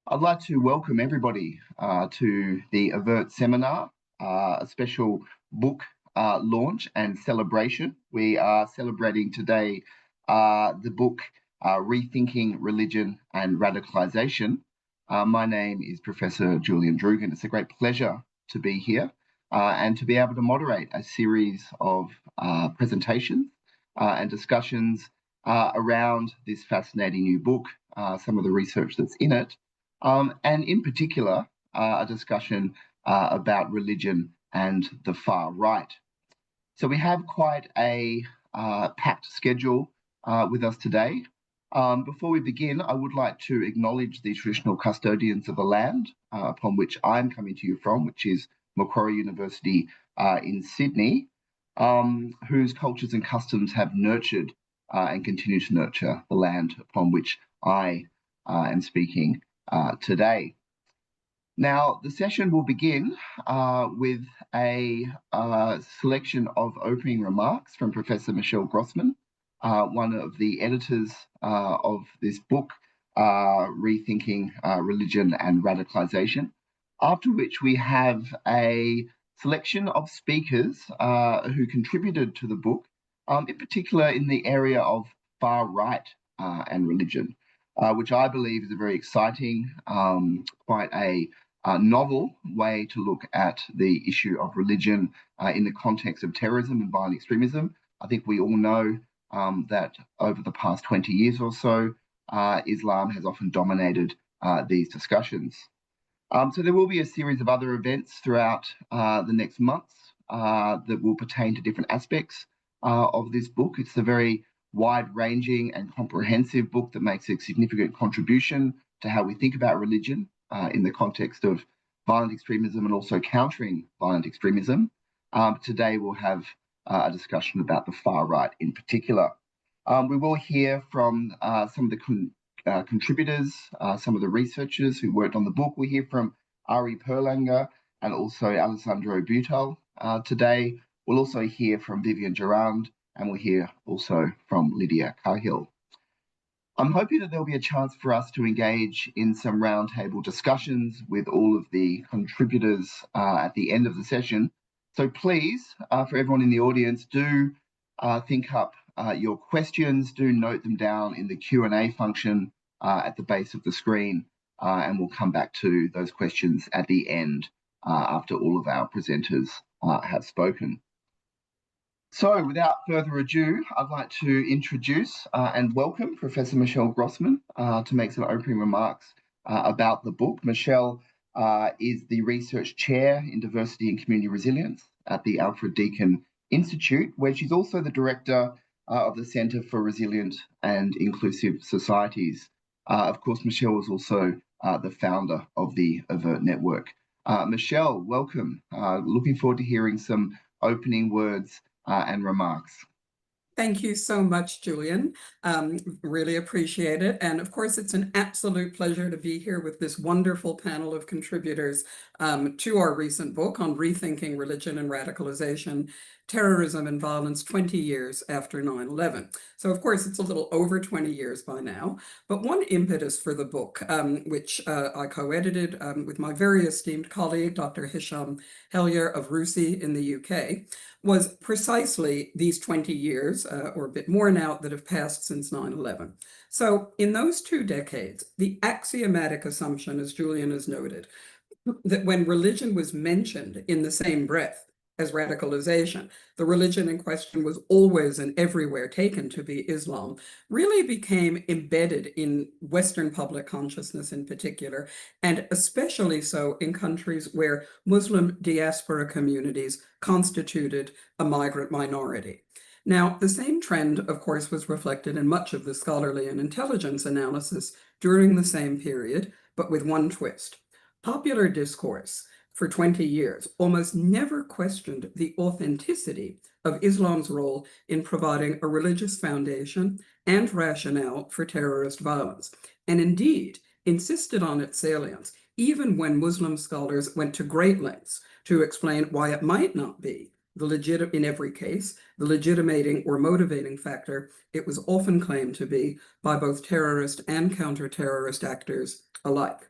I'd like to welcome everybody to the Avert seminar, a special book launch and celebration. We are celebrating today the book Rethinking Religion and Radicalization. My name is Professor Julian Drugan. It's a great pleasure to be here and to be able to moderate a series of presentations and discussions around this fascinating new book, some of the research that's in it, and in particular, a discussion about religion and the far right. So we have quite a packed schedule with us today. Before we begin, I would like to acknowledge the traditional custodians of the land upon which I'm coming to you from, which is Macquarie University in Sydney, whose cultures and customs have nurtured and continue to nurture the land upon which I am speaking today. Now, the session will begin with a selection of opening remarks from Professor Michelle Grossman, one of the editors of this book, Rethinking Religion and Radicalization, after which we have a selection of speakers who contributed to the book, in particular in the area of far right and religion, which I believe is a very exciting, quite a novel way to look at the issue of religion in the context of terrorism and violent extremism. I think we all know that over the past 20 years or so, Islam has often dominated these discussions. So there will be a series of other events throughout the next months that will pertain to different aspects of this book. It's a very wide-ranging and comprehensive book that makes a significant contribution to how we think about religion in the context of violent extremism and also countering violent extremism. Today we'll have a discussion about the far right in particular. We will hear from some of the contributors, some of the researchers who worked on the book. We'll hear from Arie Perliger and also Alejandro Beutel today. We'll also hear from Vivian Durand, and we'll hear also from Lydia Cahill. I'm hoping that there'll be a chance for us to engage in some roundtable discussions with all of the contributors at the end of the session. So please, for everyone in the audience, do think up your questions, do note them down in the Q&A function at the base of the screen, and we'll come back to those questions at the end after all of our presenters have spoken. So without further ado, I'd like to introduce and welcome Professor Michelle Grossman to make some opening remarks about the book. Michelle is the Research Chair in Diversity and Community Resilience at the Alfred Deakin Institute, where she's also the Director of the Centre for Resilient and Inclusive Societies. Of course, Michelle was also the founder of the Avert Network. Michelle, welcome. Looking forward to hearing some opening words and remarks. Thank you so much, Julian. Really appreciate it. And of course, it's an absolute pleasure to be here with this wonderful panel of contributors to our recent book on Rethinking Religion and Radicalization, Terrorism and Violence 20 years after 9/11. So of course, it's a little over 20 years by now. But one impetus for the book, which I co-edited with my very esteemed colleague, Dr. Hisham Hellier of RUSI in the UK, was precisely these 20 years, or a bit more now, that have passed since 9/11. So in those 2 decades, the axiomatic assumption, as Julian has noted, that when religion was mentioned in the same breath as radicalization, the religion in question was always and everywhere taken to be Islam, really became embedded in Western public consciousness in particular, and especially so in countries where Muslim diaspora communities constituted a migrant minority. Now, the same trend, of course, was reflected in much of the scholarly and intelligence analysis during the same period, but with one twist. Popular discourse for 20 years almost never questioned the authenticity of Islam's role in providing a religious foundation and rationale for terrorist violence, and indeed insisted on its salience, even when Muslim scholars went to great lengths to explain why it might not be in every case, the legitimating or motivating factor it was often claimed to be by both terrorist and counter-terrorist actors alike.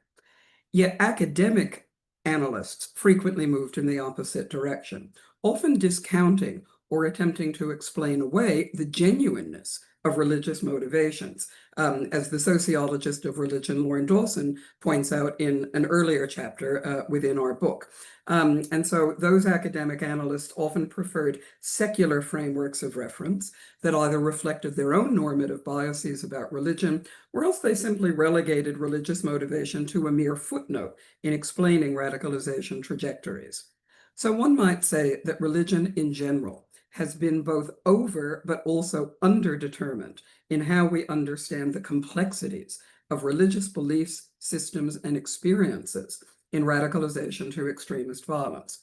Yet academic analysts frequently moved in the opposite direction, often discounting or attempting to explain away the genuineness of religious motivations, as the sociologist of religion, Lauren Dawson, points out in an earlier chapter within our book. And so those academic analysts often preferred secular frameworks of reference that either reflected their own normative biases about religion, or else they simply relegated religious motivation to a mere footnote in explaining radicalization trajectories. So one might say that religion in general has been both over but also underdetermined in how we understand the complexities of religious beliefs, systems, and experiences in radicalization to extremist violence.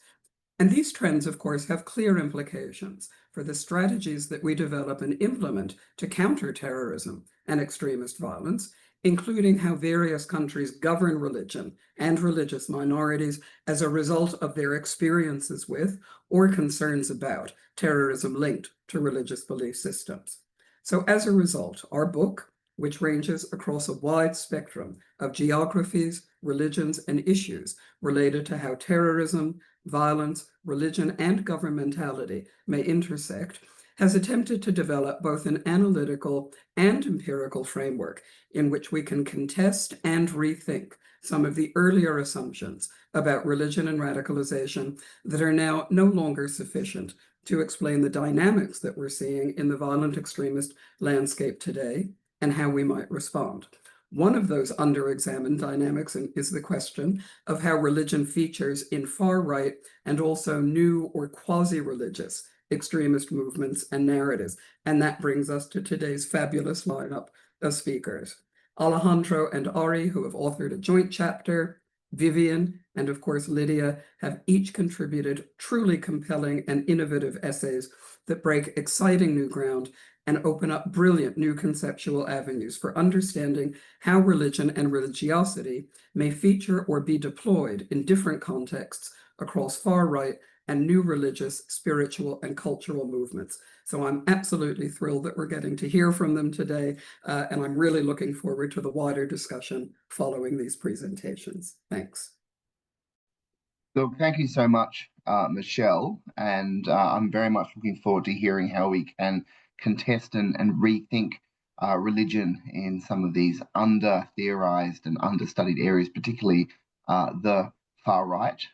And these trends, of course, have clear implications for the strategies that we develop and implement to counter terrorism and extremist violence, including how various countries govern religion and religious minorities as a result of their experiences with or concerns about terrorism linked to religious belief systems. So as a result, our book, which ranges across a wide spectrum of geographies, religions, and issues related to how terrorism, violence, religion, and governmentality may intersect, has attempted to develop both an analytical and empirical framework in which we can contest and rethink some of the earlier assumptions about religion and radicalization that are now no longer sufficient to explain the dynamics that we're seeing in the violent extremist landscape today and how we might respond. One of those underexamined dynamics is the question of how religion features in far-right and also new or quasi-religious extremist movements and narratives. And that brings us to today's fabulous lineup of speakers. Alejandro and Arie, who have authored a joint chapter, Vivian, and of course Lydia, have each contributed truly compelling and innovative essays that break exciting new ground and open up brilliant new conceptual avenues for understanding how religion and religiosity may feature or be deployed in different contexts across far-right and new religious, spiritual, and cultural movements. So I'm absolutely thrilled that we're getting to hear from them today, and I'm really looking forward to the wider discussion following these presentations. Thanks. So thank you so much, Michelle, and I'm very much looking forward to hearing how we can contest and rethink religion in some of these under-theorized and understudied areas, particularly the far right.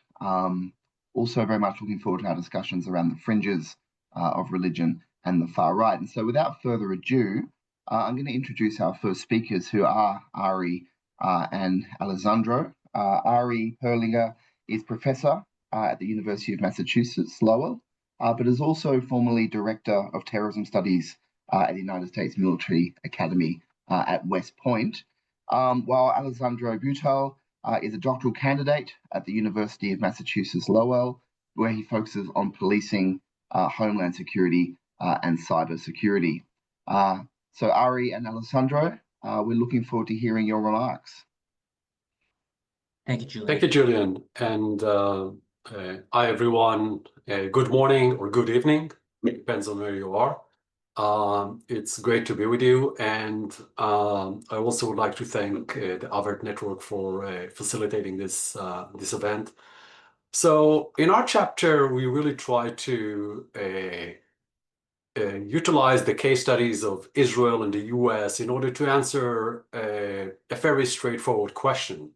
Also very much looking forward to our discussions around the fringes of religion and the far right. And so without further ado, I'm going to introduce our first speakers, who are Arie and Alejandro. Arie Perliger is professor at the University of Massachusetts, Lowell, but is also formerly director of terrorism studies at the United States Military Academy at West Point, while Alejandro Beutel is a doctoral candidate at the University of Massachusetts, Lowell, where he focuses on policing, homeland security, and cyber security. So Arie and Alejandro, we're looking forward to hearing your remarks. Thank you, Julian. Thank you, Julian. And hi, everyone. Good morning or good evening. It depends on where you are. It's great to be with you. And I also would like to thank the Avert Network for facilitating this event. So in our chapter, we really try to utilize the case studies of Israel and the US in order to answer a very straightforward question.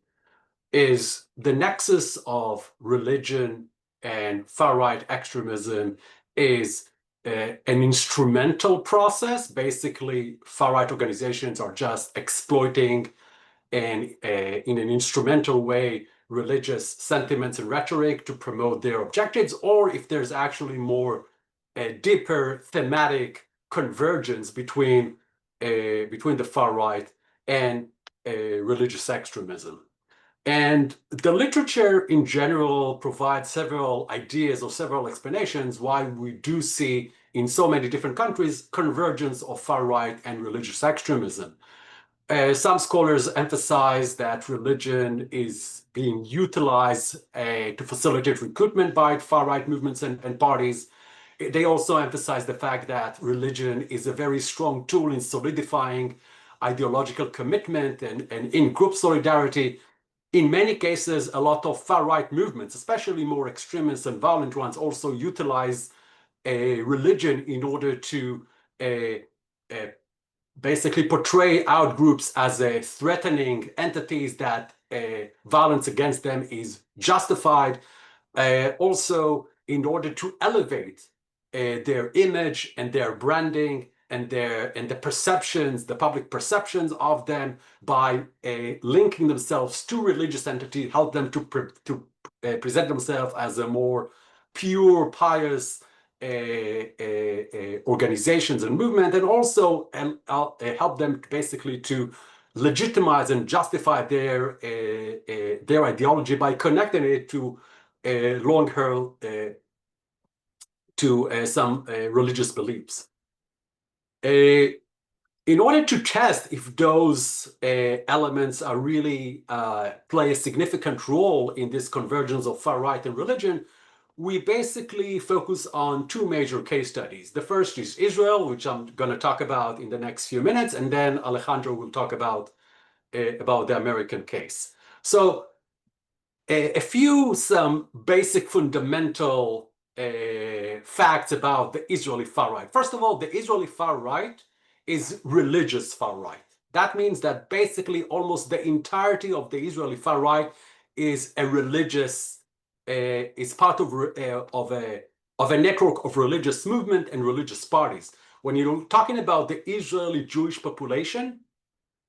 Is the nexus of religion and far-right extremism is an instrumental process? Basically, far-right organizations are just exploiting and in an instrumental way religious sentiments and rhetoric to promote their objectives, or if there's actually more deeper thematic convergence between the far-right and religious extremism. And the literature in general provides several ideas or several explanations why we do see in so many different countries convergence of far-right and religious extremism. Some scholars emphasize that religion is being utilized to facilitate recruitment by far-right movements and parties. They also emphasize the fact that religion is a very strong tool in solidifying ideological commitment and in-group solidarity, in many cases, a lot of far-right movements, especially more extremist and violent ones, also utilize religion in order to basically portray out groups as threatening entities that violence against them is justified. Also, in order to elevate their image and their branding and the perceptions, the public perceptions of them by linking themselves to religious entities, help them to present themselves as a more pure, pious organizations and movement, and also help them basically to legitimize and justify their ideology by connecting it to long-held to some religious beliefs. In order to test if those elements are really play a significant role in this convergence of far right and religion, we basically focus on two major case studies. The first is Israel, which I'm going to talk about in the next few minutes, and then Alejandro will talk about the American case. So some basic fundamental facts about the Israeli far right. First of all, the Israeli far right is religious far right. That means that basically almost the entirety of the Israeli far right is a religious, is part of a network of religious movement and religious parties. When you're talking about the Israeli Jewish population,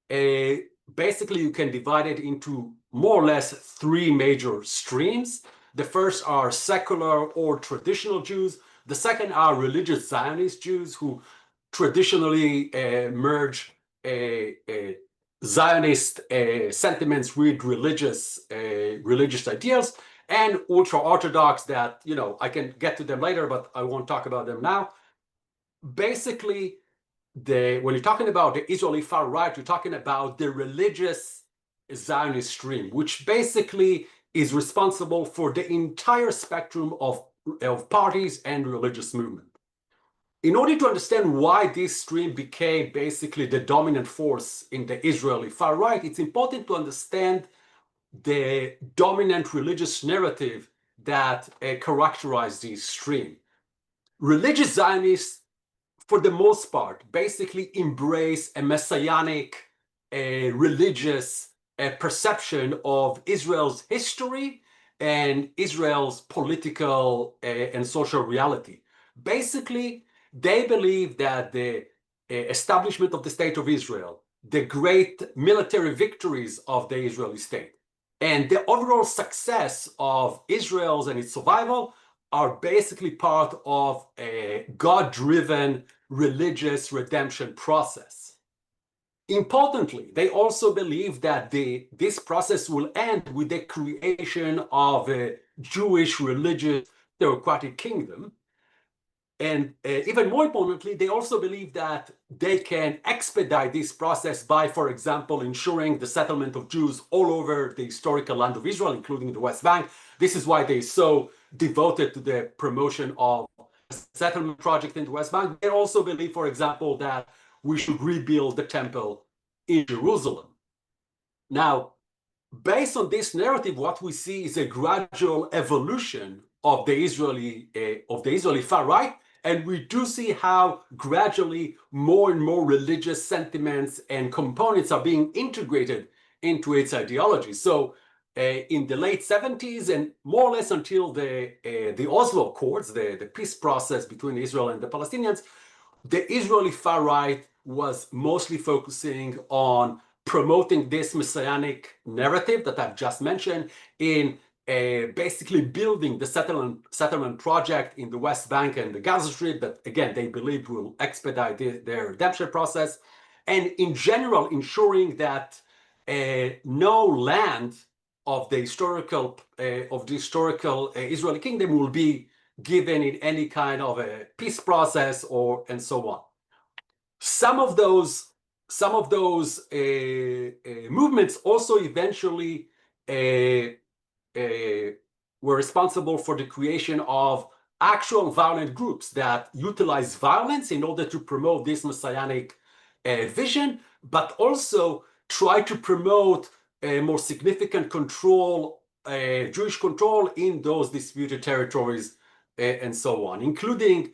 basically you can divide it into more or less three major streams. The first are secular or traditional Jews. The second are religious Zionist Jews who traditionally merge Zionist sentiments with religious ideals, and ultra-Orthodox that, you know, I can get to them later, but I won't talk about them now. Basically, when you're talking about the Israeli far right, you're talking about the religious Zionist stream, which basically is responsible for the entire spectrum of parties and religious movement. In order to understand why this stream became basically the dominant force in the Israeli far right, it's important to understand the dominant religious narrative that characterized this stream. Religious Zionists, for the most part, basically embrace a messianic religious perception of Israel's history and Israel's political and social reality. Basically, they believe that the establishment of the State of Israel, the great military victories of the Israeli state, and the overall success of Israel's and its survival are basically part of a God-driven religious redemption process. Importantly, they also believe that this process will end with the creation of a Jewish religious theocratic kingdom. And even more importantly, they also believe that they can expedite this process by, for example, ensuring the settlement of Jews all over the historical land of Israel, including the West Bank. This is why they're so devoted to the promotion of the settlement project in the West Bank. They also believe, for example, that we should rebuild the temple in Jerusalem. Now, based on this narrative, what we see is a gradual evolution of the Israeli far right. And we do see how gradually more and more religious sentiments and components are being integrated into its ideology. So in the late 70s and more or less until the Oslo Accords, the peace process between Israel and the Palestinians, the Israeli far right was mostly focusing on promoting this messianic narrative that I've just mentioned in basically building the settlement project in the West Bank and the Gaza Strip that, again, they believe will expedite their redemption process, and in general ensuring that no land of the historical Israeli kingdom will be given in any kind of a peace process and so on. Some of those movements also eventually were responsible for the creation of actual violent groups that utilize violence in order to promote this messianic vision, but also try to promote a more significant control, Jewish control in those disputed territories, and so on, including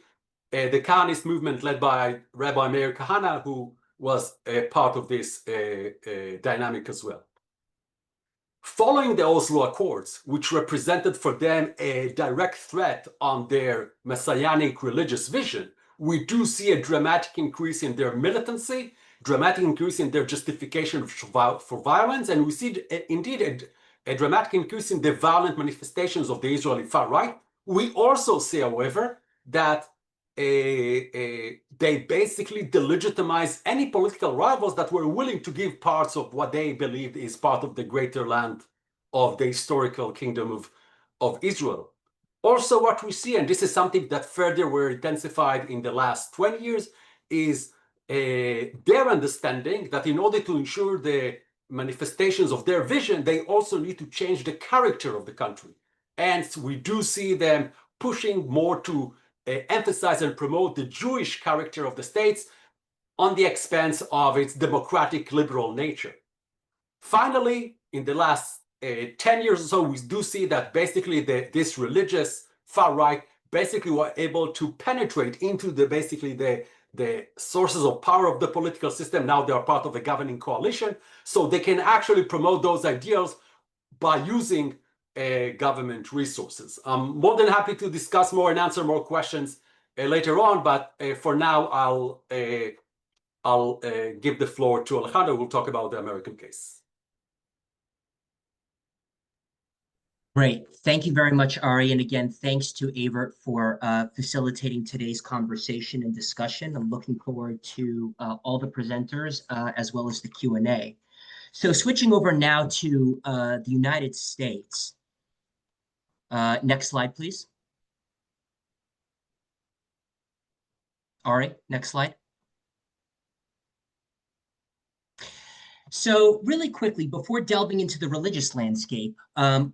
the Kahanist movement led by Rabbi Meir Kahana, who was a part of this dynamic as well. Following the Oslo Accords, which represented for them a direct threat on their messianic religious vision, we do see a dramatic increase in their militancy, dramatic increase in their justification for violence, and we see indeed a dramatic increase in the violent manifestations of the Israeli far right. We also see, however, that they basically delegitimize any political rivals that were willing to give parts of what they believed is part of the greater land of the historical kingdom of Israel. Also, what we see, and this is something that further were intensified in the last 20 years, is their understanding that in order to ensure the manifestations of their vision, they also need to change the character of the country. And we do see them pushing more to emphasize and promote the Jewish character of the states on the expense of its democratic liberal nature. Finally, in the last 10 years or so, we do see that basically this religious far right basically were able to penetrate into the sources of power of the political system. Now they are part of a governing coalition, so they can actually promote those ideals by using government resources. I'm more than happy to discuss more and answer more questions later on, but for now, I'll give the floor to Alejandro, who will talk about the American case. Great. Thank you very much, Arie. And again, thanks to Avert for facilitating today's conversation and discussion. I'm looking forward to all the presenters as well as the Q&A. So switching over now to the United States. Next slide, please. Arie, next slide. So really quickly, before delving into the religious landscape,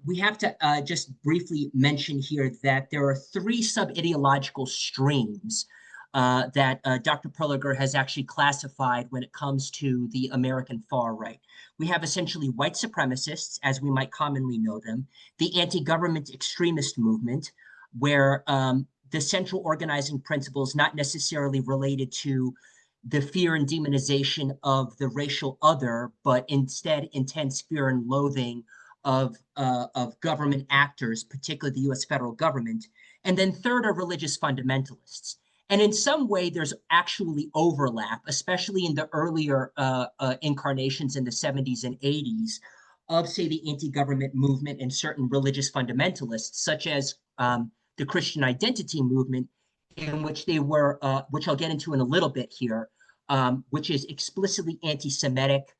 we have to just briefly mention here that there are three sub-ideological streams that Dr. Perliger has actually classified when it comes to the American far right. We have essentially white supremacists, as we might commonly know them, the anti-government extremist movement, where the central organizing principle is not necessarily related to the fear and demonization of the racial other, but instead intense fear and loathing of government actors, particularly the US federal government. And then third are religious fundamentalists. And in some way, there's actually overlap, especially in the earlier incarnations in the 70s and 80s of, say, the anti-government movement and certain religious fundamentalists, such as the Christian identity movement, in which they were, which I'll get into in a little bit here, which is explicitly anti-Semitic,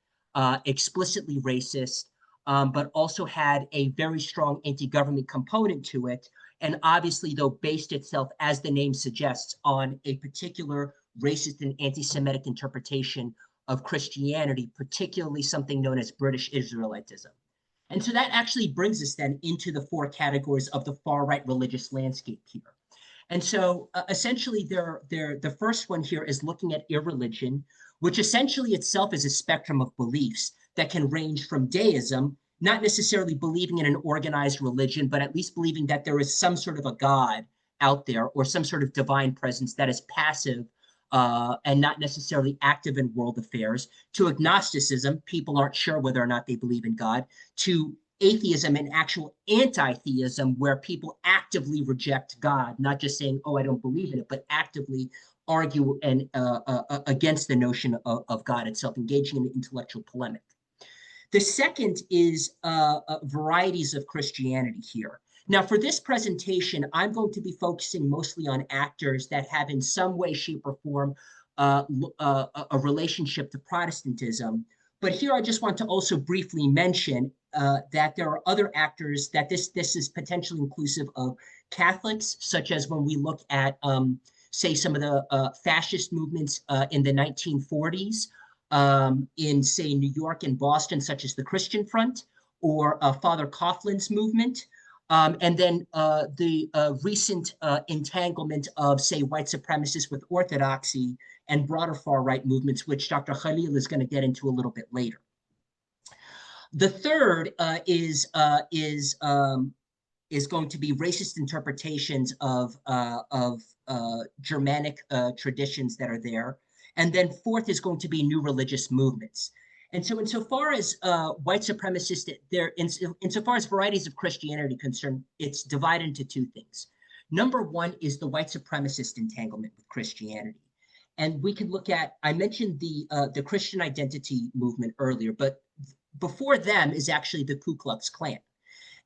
explicitly racist, but also had a very strong anti-government component to it. And obviously, though, based itself, as the name suggests, on a particular racist and anti-Semitic interpretation of Christianity, particularly something known as British Israelitism. And so that actually brings us then into the four categories of the far-right religious landscape here. And so essentially, the first one here is looking at irreligion, which essentially itself is a spectrum of beliefs that can range from deism, not necessarily believing in an organized religion, but at least believing that there is some sort of a God out there or some sort of divine presence that is passive and not necessarily active in world affairs, to agnosticism, people aren't sure whether or not they believe in God, to atheism and actual anti-theism, where people actively reject God, not just saying, oh, I don't believe in it, but actively argue and against the notion of God itself, engaging in intellectual polemic. The second is varieties of Christianity here. Now, for this presentation, I'm going to be focusing mostly on actors that have in some way, shape, or form a relationship to Protestantism. But here I just want to also briefly mention that there are other actors that this is potentially inclusive of Catholics, such as when we look at, say, some of the fascist movements in the 1940s in, say, New York and Boston, such as the Christian Front, or Father Coughlin's movement. And then the recent entanglement of, say, white supremacists with orthodoxy and broader far-right movements, which Dr. Khalil is going to get into a little bit later. The third is going to be racist interpretations of Germanic traditions that are there. And then fourth is going to be new religious movements. And so insofar as white supremacists, insofar as varieties of Christianity are concerned, it's divided into two things. Number one is the white supremacist entanglement with Christianity. And we can look at, I mentioned the Christian identity movement earlier, but before them is actually the Ku Klux Klan.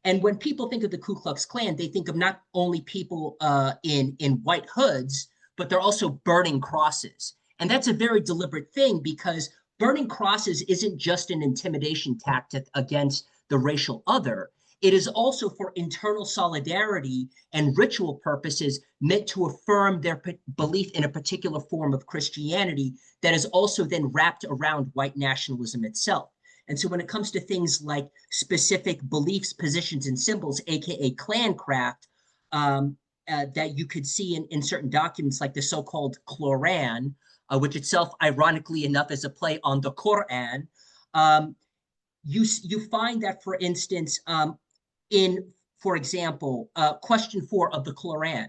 And when people think of the Ku Klux Klan, they think of not only people in white hoods, but they're also burning crosses. And that's a very deliberate thing, because burning crosses isn't just an intimidation tactic against the racial other. It is also for internal solidarity and ritual purposes meant to affirm their belief in a particular form of Christianity that is also then wrapped around white nationalism itself. And so when it comes to things like specific beliefs, positions, and symbols, aka clancraft, that you could see in certain documents like the so-called Quran, which itself, ironically enough, is a play on the Quran, you find that, for instance, for example, question 4 of the Quran,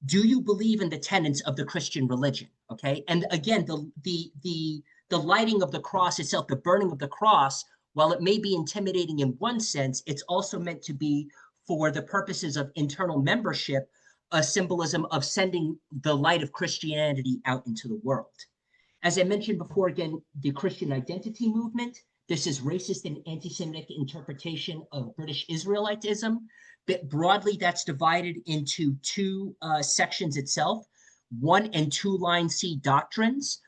do you believe in the tenets of the Christian religion? Okay, and again, the lighting of the cross itself, the burning of the cross, while it may be intimidating in one sense, it's also meant to be, for the purposes of internal membership, a symbolism of sending the light of Christianity out into the world. As I mentioned before, again, the Christian identity movement, this is racist and anti-Semitic interpretation of British Israelitism. But broadly, that's divided into two sections itself, 1 and 2 line C doctrines.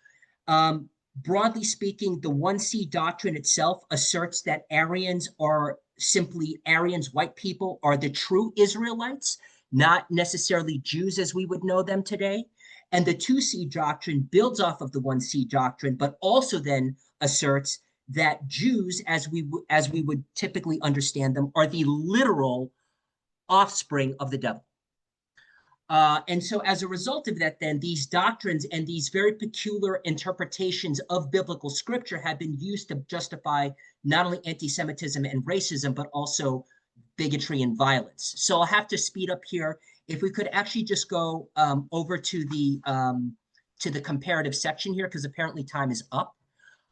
Broadly speaking, the 1C doctrine itself asserts that Aryans, white people, are the true Israelites, not necessarily Jews as we would know them today. And the 2C doctrine builds off of the 1C doctrine, but also then asserts that Jews, as we would typically understand them, are the literal offspring of the devil. And so as a result of that, then, these doctrines and these very peculiar interpretations of biblical scripture have been used to justify not only anti-Semitism and racism, but also bigotry and violence. So I'll have to speed up here. If we could actually just go over to the comparative section here, because apparently time is up.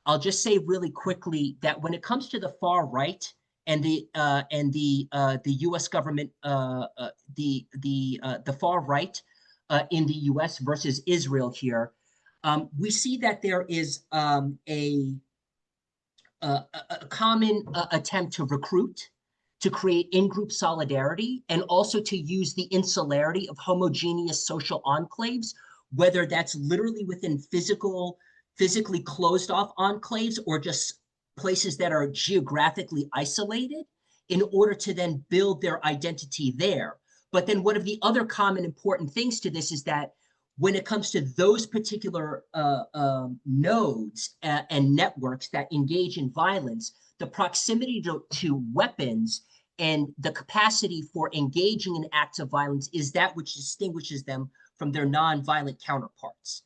I'll just say really quickly that when it comes to the far right, and the U.S. government, the far right in the U.S. versus Israel here, we see that there is a common attempt to recruit, to create in-group solidarity, and also to use the insularity of homogeneous social enclaves, whether that's literally within physically closed off enclaves or just places that are geographically isolated, in order to then build their identity there. But then one of the other common important things to this is that when it comes to those particular nodes and networks that engage in violence, the proximity to weapons and the capacity for engaging in acts of violence is that which distinguishes them from their non-violent counterparts.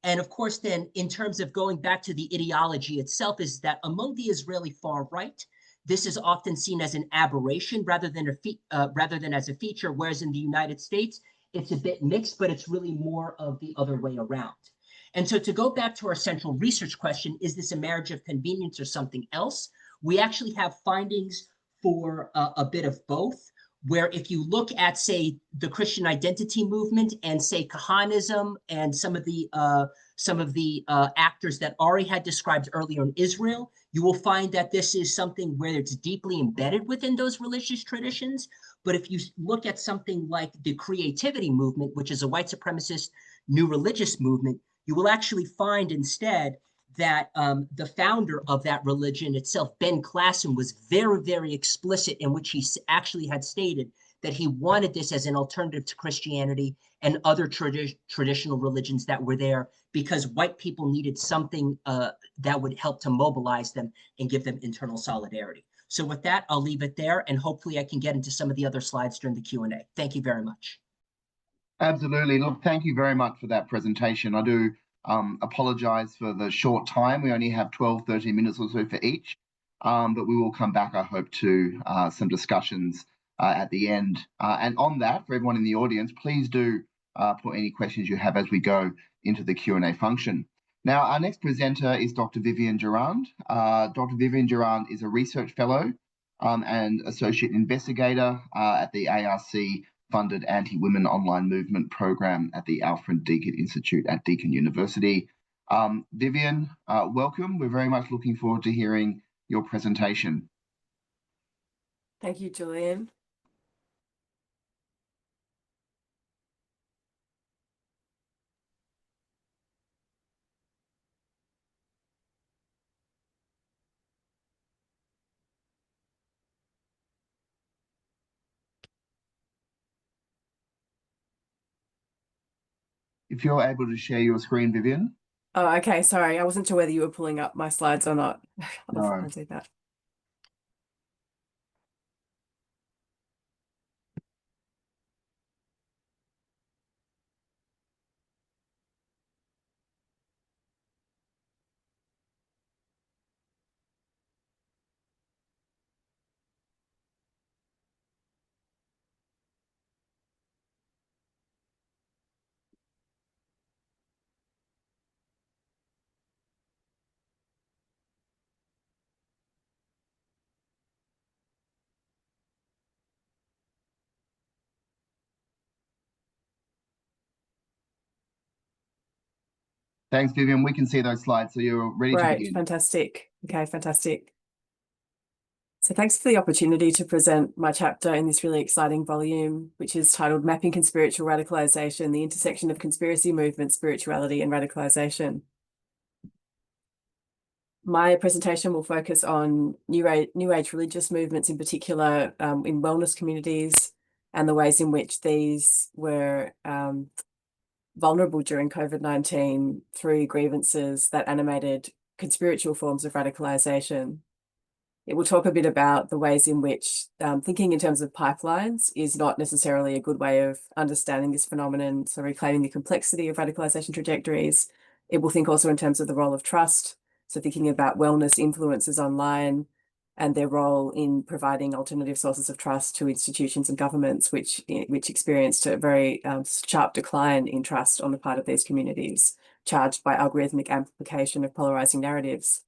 And of course, then, in terms of going back to the ideology itself, is that among the Israeli far right, this is often seen as an aberration rather than as a feature, whereas in the United States, it's a bit mixed, but it's really more of the other way around. And so to go back to our central research question, is this a marriage of convenience or something else? We actually have findings for a bit of both, where if you look at, say, the Christian identity movement and, say, Kahanism and some of the actors that Arie had described earlier in Israel, you will find that this is something where it's deeply embedded within those religious traditions. But if you look at something like the creativity movement, which is a white supremacist new religious movement, you will actually find instead that the founder of that religion itself, Ben Klassen, was very, very explicit, in which he actually had stated that he wanted this as an alternative to Christianity and other traditional religions that were there, because white people needed something that would help to mobilize them and give them internal solidarity. So with that, I'll leave it there, and hopefully I can get into some of the other slides during the Q&A. Thank you very much. Absolutely. Look, thank you very much for that presentation. I do apologize for the short time. We only have 12, 13 minutes or so for each. but we will come back, I hope, to some discussions at the end. And on that, for everyone in the audience, please do put any questions you have as we go into the Q&A function. Now, our next presenter is Dr. Vivian Durand. Dr. Vivian Durand is a research fellow and associate investigator at the ARC-funded Anti-Women Online Movement program at the Alfred Deakin Institute at Deakin University. Vivian, welcome. We're very much looking forward to hearing your presentation. Thank you, Julian. If you're able to share your screen, Vivian. Oh, okay. Sorry, I wasn't sure whether you were pulling up my slides or not. I'll do that. Thanks, Vivian. We can see those slides, so you're ready to begin. Fantastic. Okay, fantastic. So thanks for the opportunity to present my chapter in this really exciting volume, which is titled Mapping Conspiritual Radicalization, the Intersection of Conspiracy Movement, Spirituality and Radicalization. My presentation will focus on New Age religious movements, in particular in wellness communities, and the ways in which these were vulnerable during COVID-19 through grievances that animated conspiritual forms of radicalization. It will talk a bit about the ways in which thinking in terms of pipelines is not necessarily a good way of understanding this phenomenon, so reclaiming the complexity of radicalization trajectories. It will think also in terms of the role of trust, so thinking about wellness influences online and their role in providing alternative sources of trust to institutions and governments, which experienced a very sharp decline in trust on the part of these communities, charged by algorithmic amplification of polarizing narratives.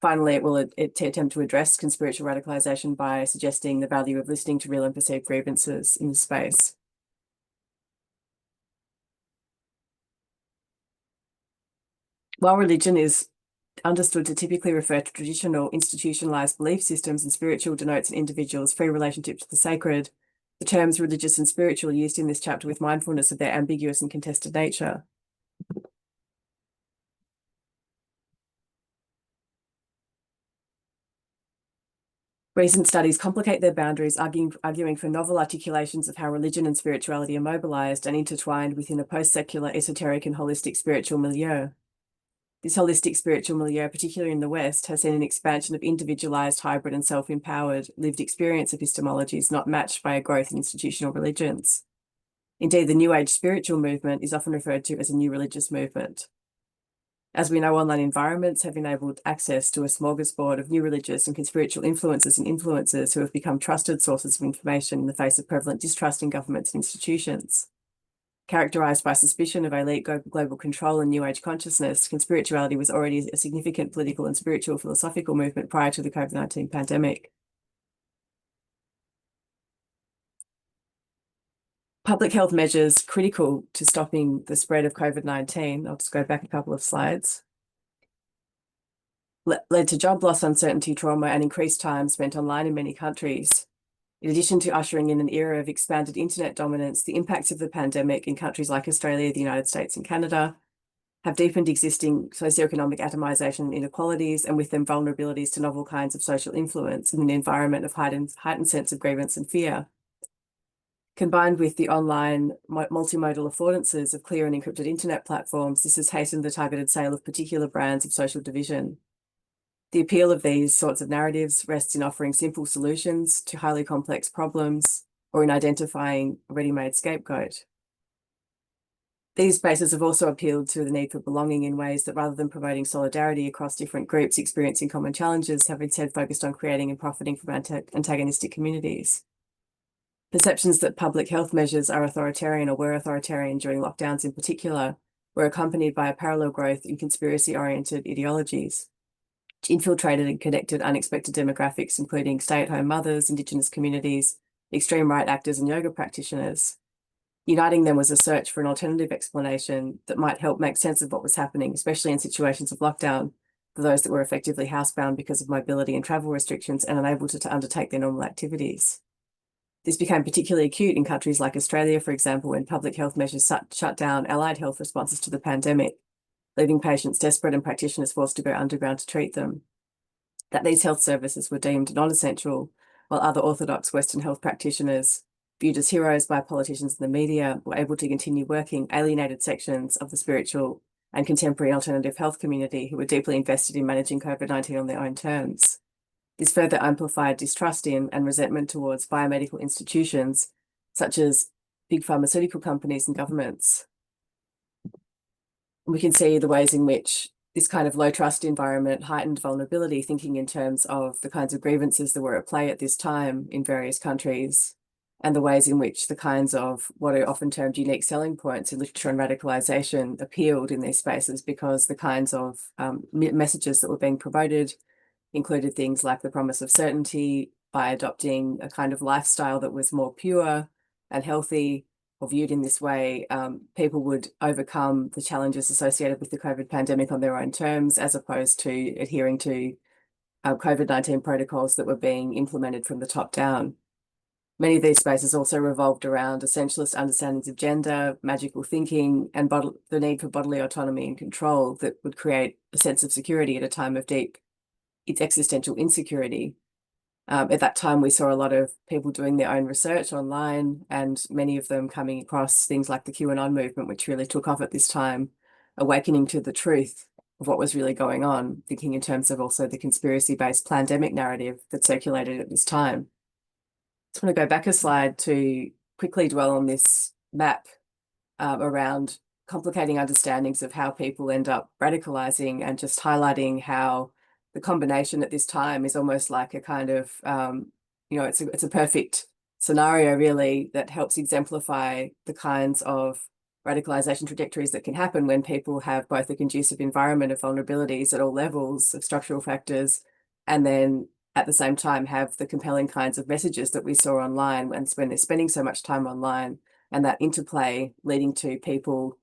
Finally, it will attempt to address conspiritual radicalization by suggesting the value of listening to real and perceived grievances in the space. While religion is understood to typically refer to traditional institutionalized belief systems, and spiritual denotes an individual's free relationship to the sacred, the terms religious and spiritual are used in this chapter with mindfulness of their ambiguous and contested nature. Recent studies complicate their boundaries, arguing for novel articulations of how religion and spirituality are mobilized and intertwined within a post-secular, esoteric and holistic spiritual milieu. This holistic spiritual milieu, particularly in the West, has seen an expansion of individualized, hybrid and self-empowered lived experience epistemologies not matched by a growth in institutional religions. Indeed, the New Age spiritual movement is often referred to as a new religious movement. As we know, online environments have enabled access to a smorgasbord of new religious and conspiritual influences and influencers who have become trusted sources of information in the face of prevalent distrust in governments and institutions. Characterized by suspicion of elite global control and New Age consciousness, conspirituality was already a significant political and spiritual philosophical movement prior to the COVID-19 pandemic. Public health measures critical to stopping the spread of COVID-19, I'll just go back a couple of slides, led to job loss, uncertainty, trauma, and increased time spent online in many countries. In addition to ushering in an era of expanded internet dominance, the impacts of the pandemic in countries like Australia, the United States, and Canada have deepened existing socioeconomic atomization and inequalities, and with them vulnerabilities to novel kinds of social influence in an environment of heightened sense of grievance and fear. Combined with the online multimodal affordances of clear and encrypted internet platforms, this has hastened the targeted sale of particular brands of social division. The appeal of these sorts of narratives rests in offering simple solutions to highly complex problems or in identifying a ready-made scapegoat. These spaces have also appealed to the need for belonging in ways that, rather than promoting solidarity across different groups experiencing common challenges, have instead focused on creating and profiting from antagonistic communities. Perceptions that public health measures are authoritarian or were authoritarian during lockdowns in particular were accompanied by a parallel growth in conspiracy-oriented ideologies, which infiltrated and connected unexpected demographics, including stay-at-home mothers, Indigenous communities, extreme right actors, and yoga practitioners. Uniting them was a search for an alternative explanation that might help make sense of what was happening, especially in situations of lockdown, for those that were effectively housebound because of mobility and travel restrictions and unable to undertake their normal activities. This became particularly acute in countries like Australia, for example, when public health measures shut down allied health responses to the pandemic, leaving patients desperate and practitioners forced to go underground to treat them. That these health services were deemed non-essential, while other orthodox Western health practitioners, viewed as heroes by politicians and the media, were able to continue working, alienated sections of the spiritual and contemporary alternative health community who were deeply invested in managing COVID-19 on their own terms. This further amplified distrust in and resentment towards biomedical institutions, such as big pharmaceutical companies and governments. We can see the ways in which this kind of low trust environment heightened vulnerability, thinking in terms of the kinds of grievances that were at play at this time in various countries, and the ways in which the kinds of what are often termed unique selling points in literature and radicalisation appealed in these spaces, because the kinds of messages that were being promoted included things like the promise of certainty by adopting a kind of lifestyle that was more pure and healthy, or viewed in this way. People would overcome the challenges associated with the COVID pandemic on their own terms, as opposed to adhering to COVID-19 protocols that were being implemented from the top down. Many of these spaces also revolved around essentialist understandings of gender, magical thinking, and the need for bodily autonomy and control that would create a sense of security at a time of deep existential insecurity. At that time, we saw a lot of people doing their own research online, and many of them coming across things like the QAnon movement, which really took off at this time, awakening to the truth of what was really going on, thinking in terms of also the conspiracy-based pandemic narrative that circulated at this time. I just want to go back a slide to quickly dwell on this map around complicating understandings of how people end up radicalizing, and just highlighting how the combination at this time is almost like a kind of, it's a perfect scenario really that helps exemplify the kinds of radicalization trajectories that can happen when people have both a conducive environment of vulnerabilities at all levels of structural factors, and then at the same time have the compelling kinds of messages that we saw online when they're spending so much time online, and that interplay leading to people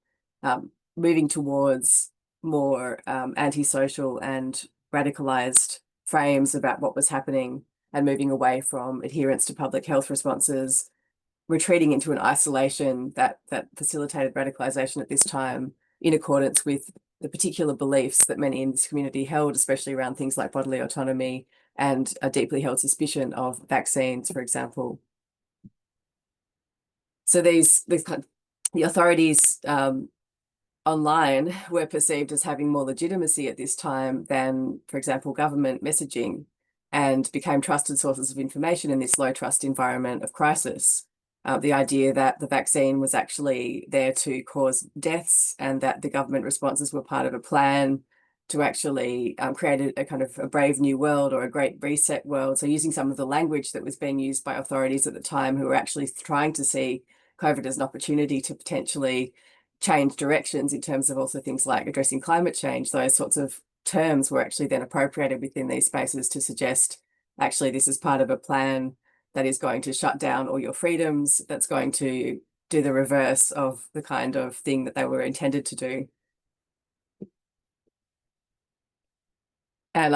moving towards more antisocial and radicalized frames about what was happening, and moving away from adherence to public health responses, retreating into an isolation that facilitated radicalization at this time, in accordance with the particular beliefs that many in this community held, especially around things like bodily autonomy and a deeply held suspicion of vaccines, for example. So the authorities online were perceived as having more legitimacy at this time than, for example, government messaging, and became trusted sources of information in this low trust environment of crisis. The idea that the vaccine was actually there to cause deaths, and that the government responses were part of a plan to actually create a kind of a brave new world, or a great reset world. So using some of the language that was being used by authorities at the time, who were actually trying to see COVID as an opportunity to potentially change directions in terms of also things like addressing climate change. Those sorts of terms were actually then appropriated within these spaces to suggest, actually, this is part of a plan that is going to shut down all your freedoms, that's going to do the reverse of the kind of thing that they were intended to do. And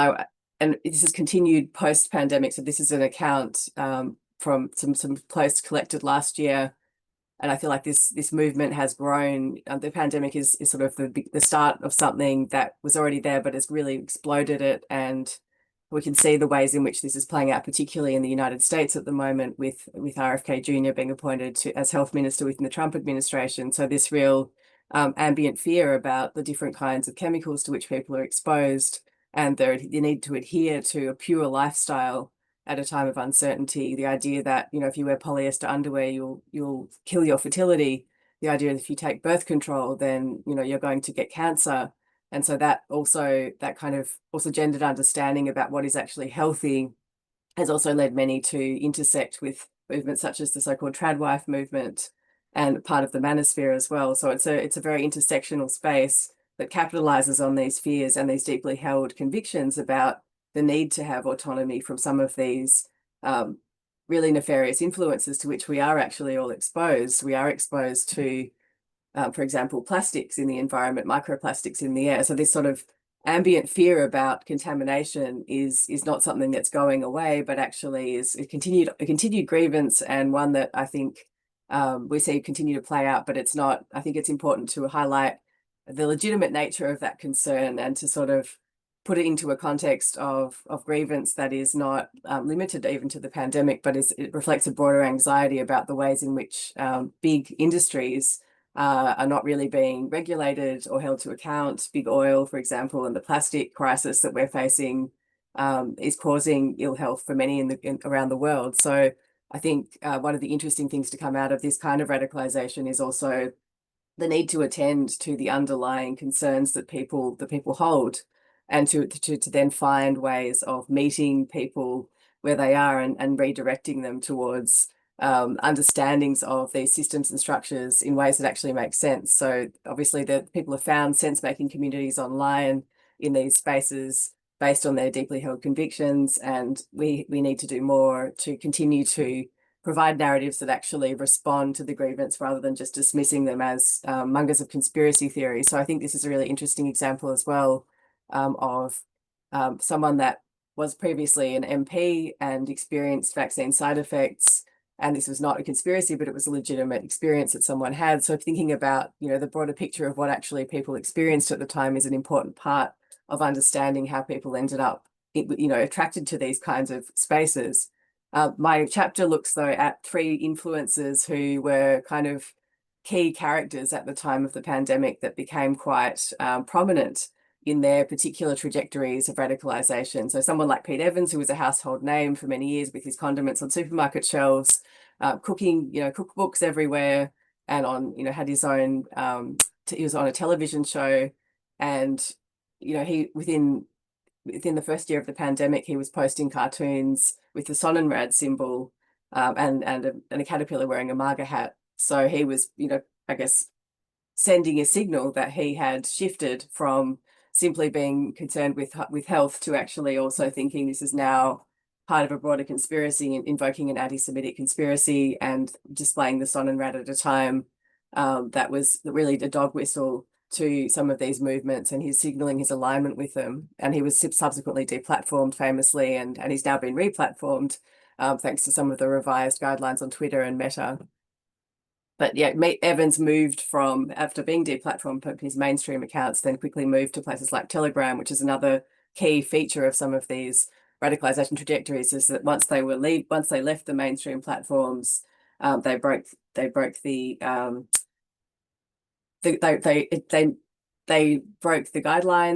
this has continued post-pandemic. So this is an account from some posts collected last year. And I feel like this movement has grown. The pandemic is sort of the start of something that was already there, but has really exploded it. And we can see the ways in which this is playing out, particularly in the United States at the moment, with RFK Jr. being appointed as health minister within the Trump administration. So this real ambient fear about the different kinds of chemicals to which people are exposed, and the need to adhere to a pure lifestyle at a time of uncertainty. The idea that, if you wear polyester underwear, you'll kill your fertility the idea that if you take birth control, then, you know, you're going to get cancer. And so that kind of gendered understanding about what is actually healthy has also led many to intersect with movements such as the so-called tradwife movement and part of the manosphere as well. So it's a very intersectional space that capitalizes on these fears and these deeply held convictions about the need to have autonomy from some of these really nefarious influences to which we are actually all exposed. We are exposed to, for example, plastics in the environment, microplastics in the air. So this sort of ambient fear about contamination is not something that's going away, but actually is a continued grievance, and one that I think we see continue to play out. But it's not, I think it's important to highlight the legitimate nature of that concern and to sort of put it into a context of grievance that is not limited even to the pandemic, but it reflects a broader anxiety about the ways in which big industries are not really being regulated or held to account. Big oil, for example, and the plastic crisis that we're facing is causing ill health for many around the world. So I think one of the interesting things to come out of this kind of radicalization is also the need to attend to the underlying concerns that people hold, and to then find ways of meeting people where they are and redirecting them towards understandings of these systems and structures in ways that actually make sense. So obviously people have found sense-making communities online in these spaces based on their deeply held convictions, and we need to do more to continue to provide narratives that actually respond to the grievance rather than just dismissing them as mongers of conspiracy theory. So I think this is a really interesting example as well of someone that was previously an MP and experienced vaccine side effects. And this was not a conspiracy, but it was a legitimate experience that someone had. So thinking about, you know, the broader picture of what actually people experienced at the time is an important part of understanding how people ended up, you know, attracted to these kinds of spaces. My chapter looks, though, at 3 influencers who were kind of key characters at the time of the pandemic that became quite prominent in their particular trajectories of radicalization. So someone like Pete Evans, who was a household name for many years with his condiments on supermarket shelves, cooking, you know, cookbooks everywhere, and on, you know, had his own, he was on a television show, and, you know, he within the first year of the pandemic, he was posting cartoons with the Sonnenrad symbol and a caterpillar wearing a MAGA hat. So he was, you know, I guess, sending a signal that he had shifted from simply being concerned with health to actually also thinking this is now part of a broader conspiracy, and invoking an anti-Semitic conspiracy and displaying the Sonnenrad at a time that was really a dog whistle to some of these movements, and he's signaling his alignment with them. And he was subsequently deplatformed famously, and he's now been replatformed thanks to some of the revised guidelines on Twitter and Meta. But yeah, Evans moved from, after being deplatformed from his mainstream accounts, then quickly moved to places like Telegram, which is another key feature of some of these radicalization trajectories, is that once they left the mainstream platforms, they broke they broke the guidelines.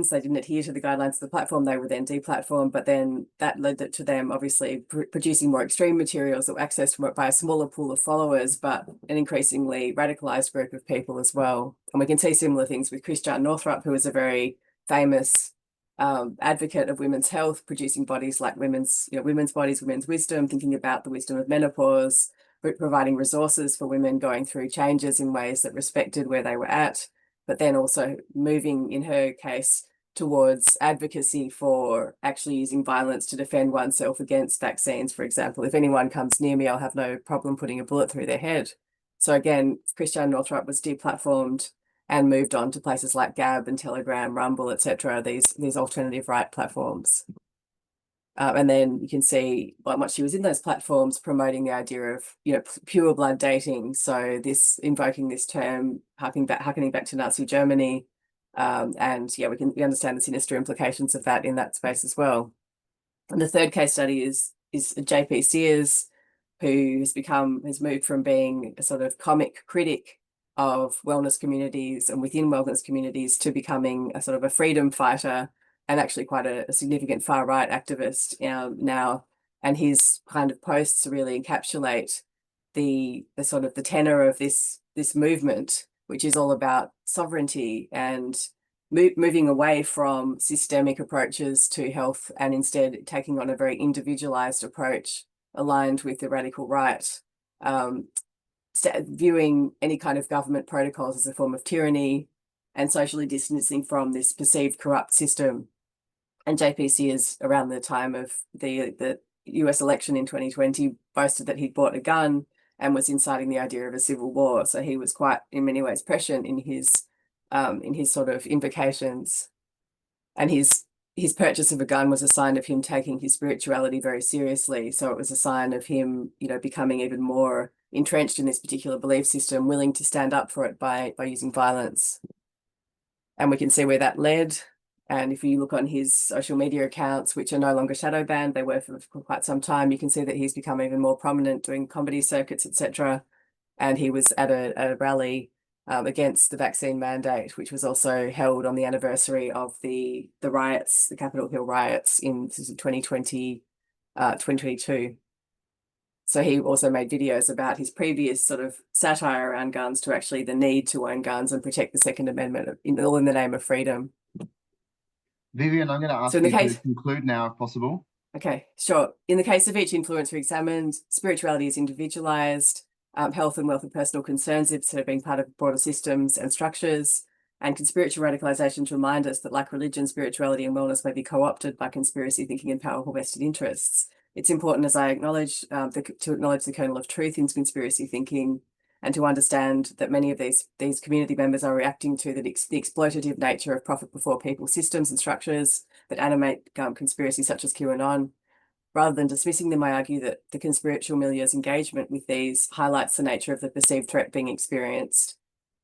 They didn't adhere to the guidelines of the platform. They were then deplatformed, but then that led to them obviously producing more extreme materials that were accessed by a smaller pool of followers, but an increasingly radicalized group of people as well. And we can see similar things with Christian Northrup, who is a very famous advocate of women's health, producing bodies like Women's Bodies, Women's Wisdom, thinking about the wisdom of menopause, providing resources for women going through changes in ways that respected where they were at, but then also moving, in her case, towards advocacy for actually using violence to defend oneself against vaccines, for example. If anyone comes near me, I'll have no problem putting a bullet through their head. So again, Christian Northrup was deplatformed and moved on to places like Gab and Telegram, Rumble, etc., these alternative right platforms. And then you can see how much she was in those platforms promoting the idea of, you know, pure blood dating. So this, invoking this term, harkening back to Nazi Germany. And yeah, we understand the sinister implications of that in that space as well. And the third case study is JP Sears, who has moved from being a sort of comic critic of wellness communities and within wellness communities to becoming a sort of a freedom fighter, and actually quite a significant far-right activist now. And his kind of posts really encapsulate the sort of the tenor of this this movement, which is all about sovereignty and moving away from systemic approaches to health and instead taking on a very individualized approach aligned with the radical right, viewing any kind of government protocols as a form of tyranny and socially distancing from this perceived corrupt system. And JPC is around the time of the US election in 2020 boasted that he'd bought a gun and was inciting the idea of a civil war. So he was quite, in many ways, prescient in his sort of invocations. And his purchase of a gun was a sign of him taking his spirituality very seriously. So it was a sign of him, you know, becoming even more entrenched in this particular belief system, willing to stand up for it by using violence. And we can see where that led. And if you look on his social media accounts, which are no longer shadow banned, they were for quite some time, you can see that he's become even more prominent doing comedy circuits, etc. And he was at a rally against the vaccine mandate, which was also held on the anniversary of the riots, the Capitol Hill riots in 2020, 2022. So he also made videos about his previous sort of satire around guns to actually the need to own guns and protect the Second Amendment, all in the name of freedom. Vivian, I'm going to ask you to conclude now, if possible. Okay, sure. In the case of each influencer examined, spirituality is individualized, health and wealth are personal concerns instead of being part of broader systems and structures, and conspiritual radicalization to remind us that, like religion, spirituality and wellness may be co-opted by conspiracy thinking and powerful vested interests. It's important, as I acknowledge, to acknowledge the kernel of truth in conspiracy thinking, and to understand that many of these community members are reacting to the exploitative nature of profit before people systems and structures that animate conspiracy such as QAnon. Rather than dismissing them, I argue that the conspiritual milieu's engagement with these highlights the nature of the perceived threat being experienced.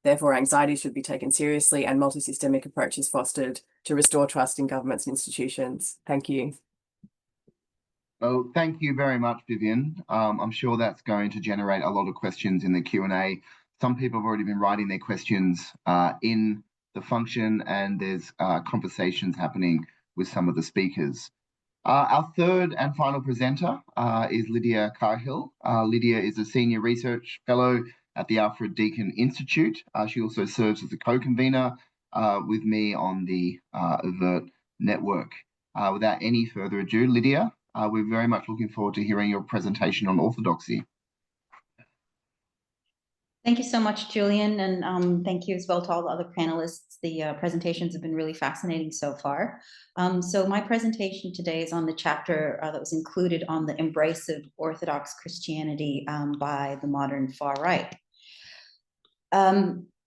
Therefore, anxiety should be taken seriously and multi-systemic approaches fostered to restore trust in governments and institutions. Thank you. Well, thank you very much, Vivian. I'm sure that's going to generate a lot of questions in the Q&A. Some people have already been writing their questions in the function, and there's conversations happening with some of the speakers. Our third and final presenter is Lydia Carhill. Lydia is a senior research fellow at the Alfred Deakin Institute. She also serves as a co-convener with me on the Avert network. Without any further ado, Lydia, we're very much looking forward to hearing your presentation on orthodoxy. Thank you so much, Julian, and thank you as well to all the other panelists. The presentations have been really fascinating so far. So my presentation today is on the chapter that was included on the embrace of Orthodox Christianity by the modern far right.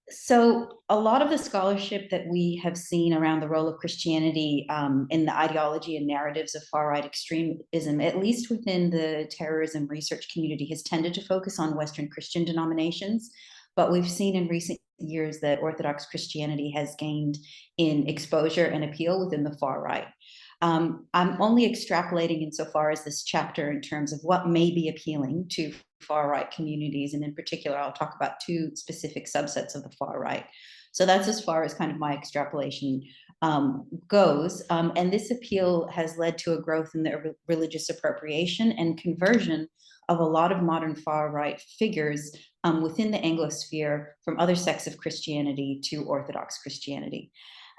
So a lot of the scholarship that we have seen around the role of Christianity in the ideology and narratives of far-right extremism, at least within the terrorism research community, has tended to focus on Western Christian denominations. But we've seen in recent years that Orthodox Christianity has gained in exposure and appeal within the far right. I'm only extrapolating insofar as this chapter in terms of what may be appealing to far-right communities, and in particular I'll talk about two specific subsets of the far right. So that's as far as kind of my extrapolation goes, and this appeal has led to a growth in the religious appropriation and conversion of a lot of modern far-right figures within the Anglosphere from other sects of Christianity to Orthodox Christianity.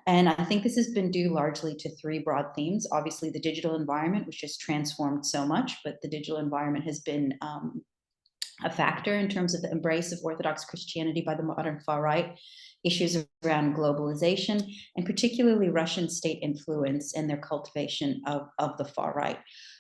And I think this has been due largely to three broad themes. Obviously, the digital environment, which has transformed so much, but the digital environment has been a factor in terms of the embrace of Orthodox Christianity by the modern far right, issues around globalization, and particularly Russian state influence and their cultivation of the far right.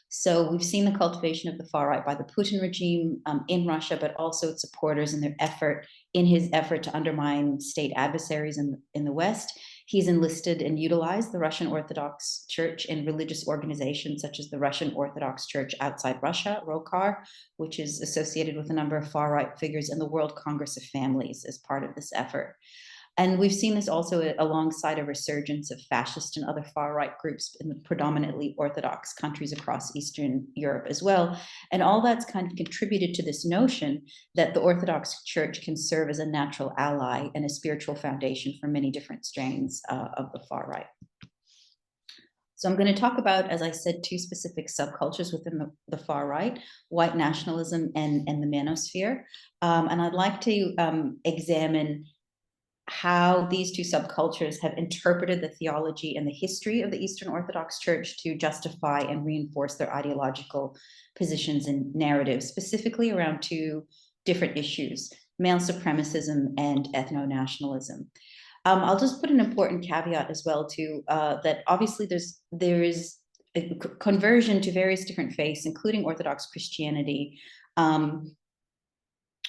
So we've seen the cultivation of the far right by the Putin regime in Russia, but also its supporters in his effort to undermine state adversaries in the West. He's enlisted and utilized the Russian Orthodox Church in religious organizations such as the Russian Orthodox Church outside Russia, ROKAR, which is associated with a number of far-right figures, and the World Congress of Families as part of this effort. And we've seen this also alongside a resurgence of fascist and other far-right groups in the predominantly Orthodox countries across Eastern Europe as well. And all that's kind of contributed to this notion that the Orthodox Church can serve as a natural ally and a spiritual foundation for many different strains of the far right. So I'm going to talk about, as I said, two specific subcultures within the far right, white nationalism and the manosphere. And I'd like to examine how these two subcultures have interpreted the theology and the history of the Eastern Orthodox Church to justify and reinforce their ideological positions and narratives, specifically around two different issues: male supremacism and ethno-nationalism. I'll just put an important caveat as well to that obviously there is a conversion to various different faiths, including Orthodox Christianity,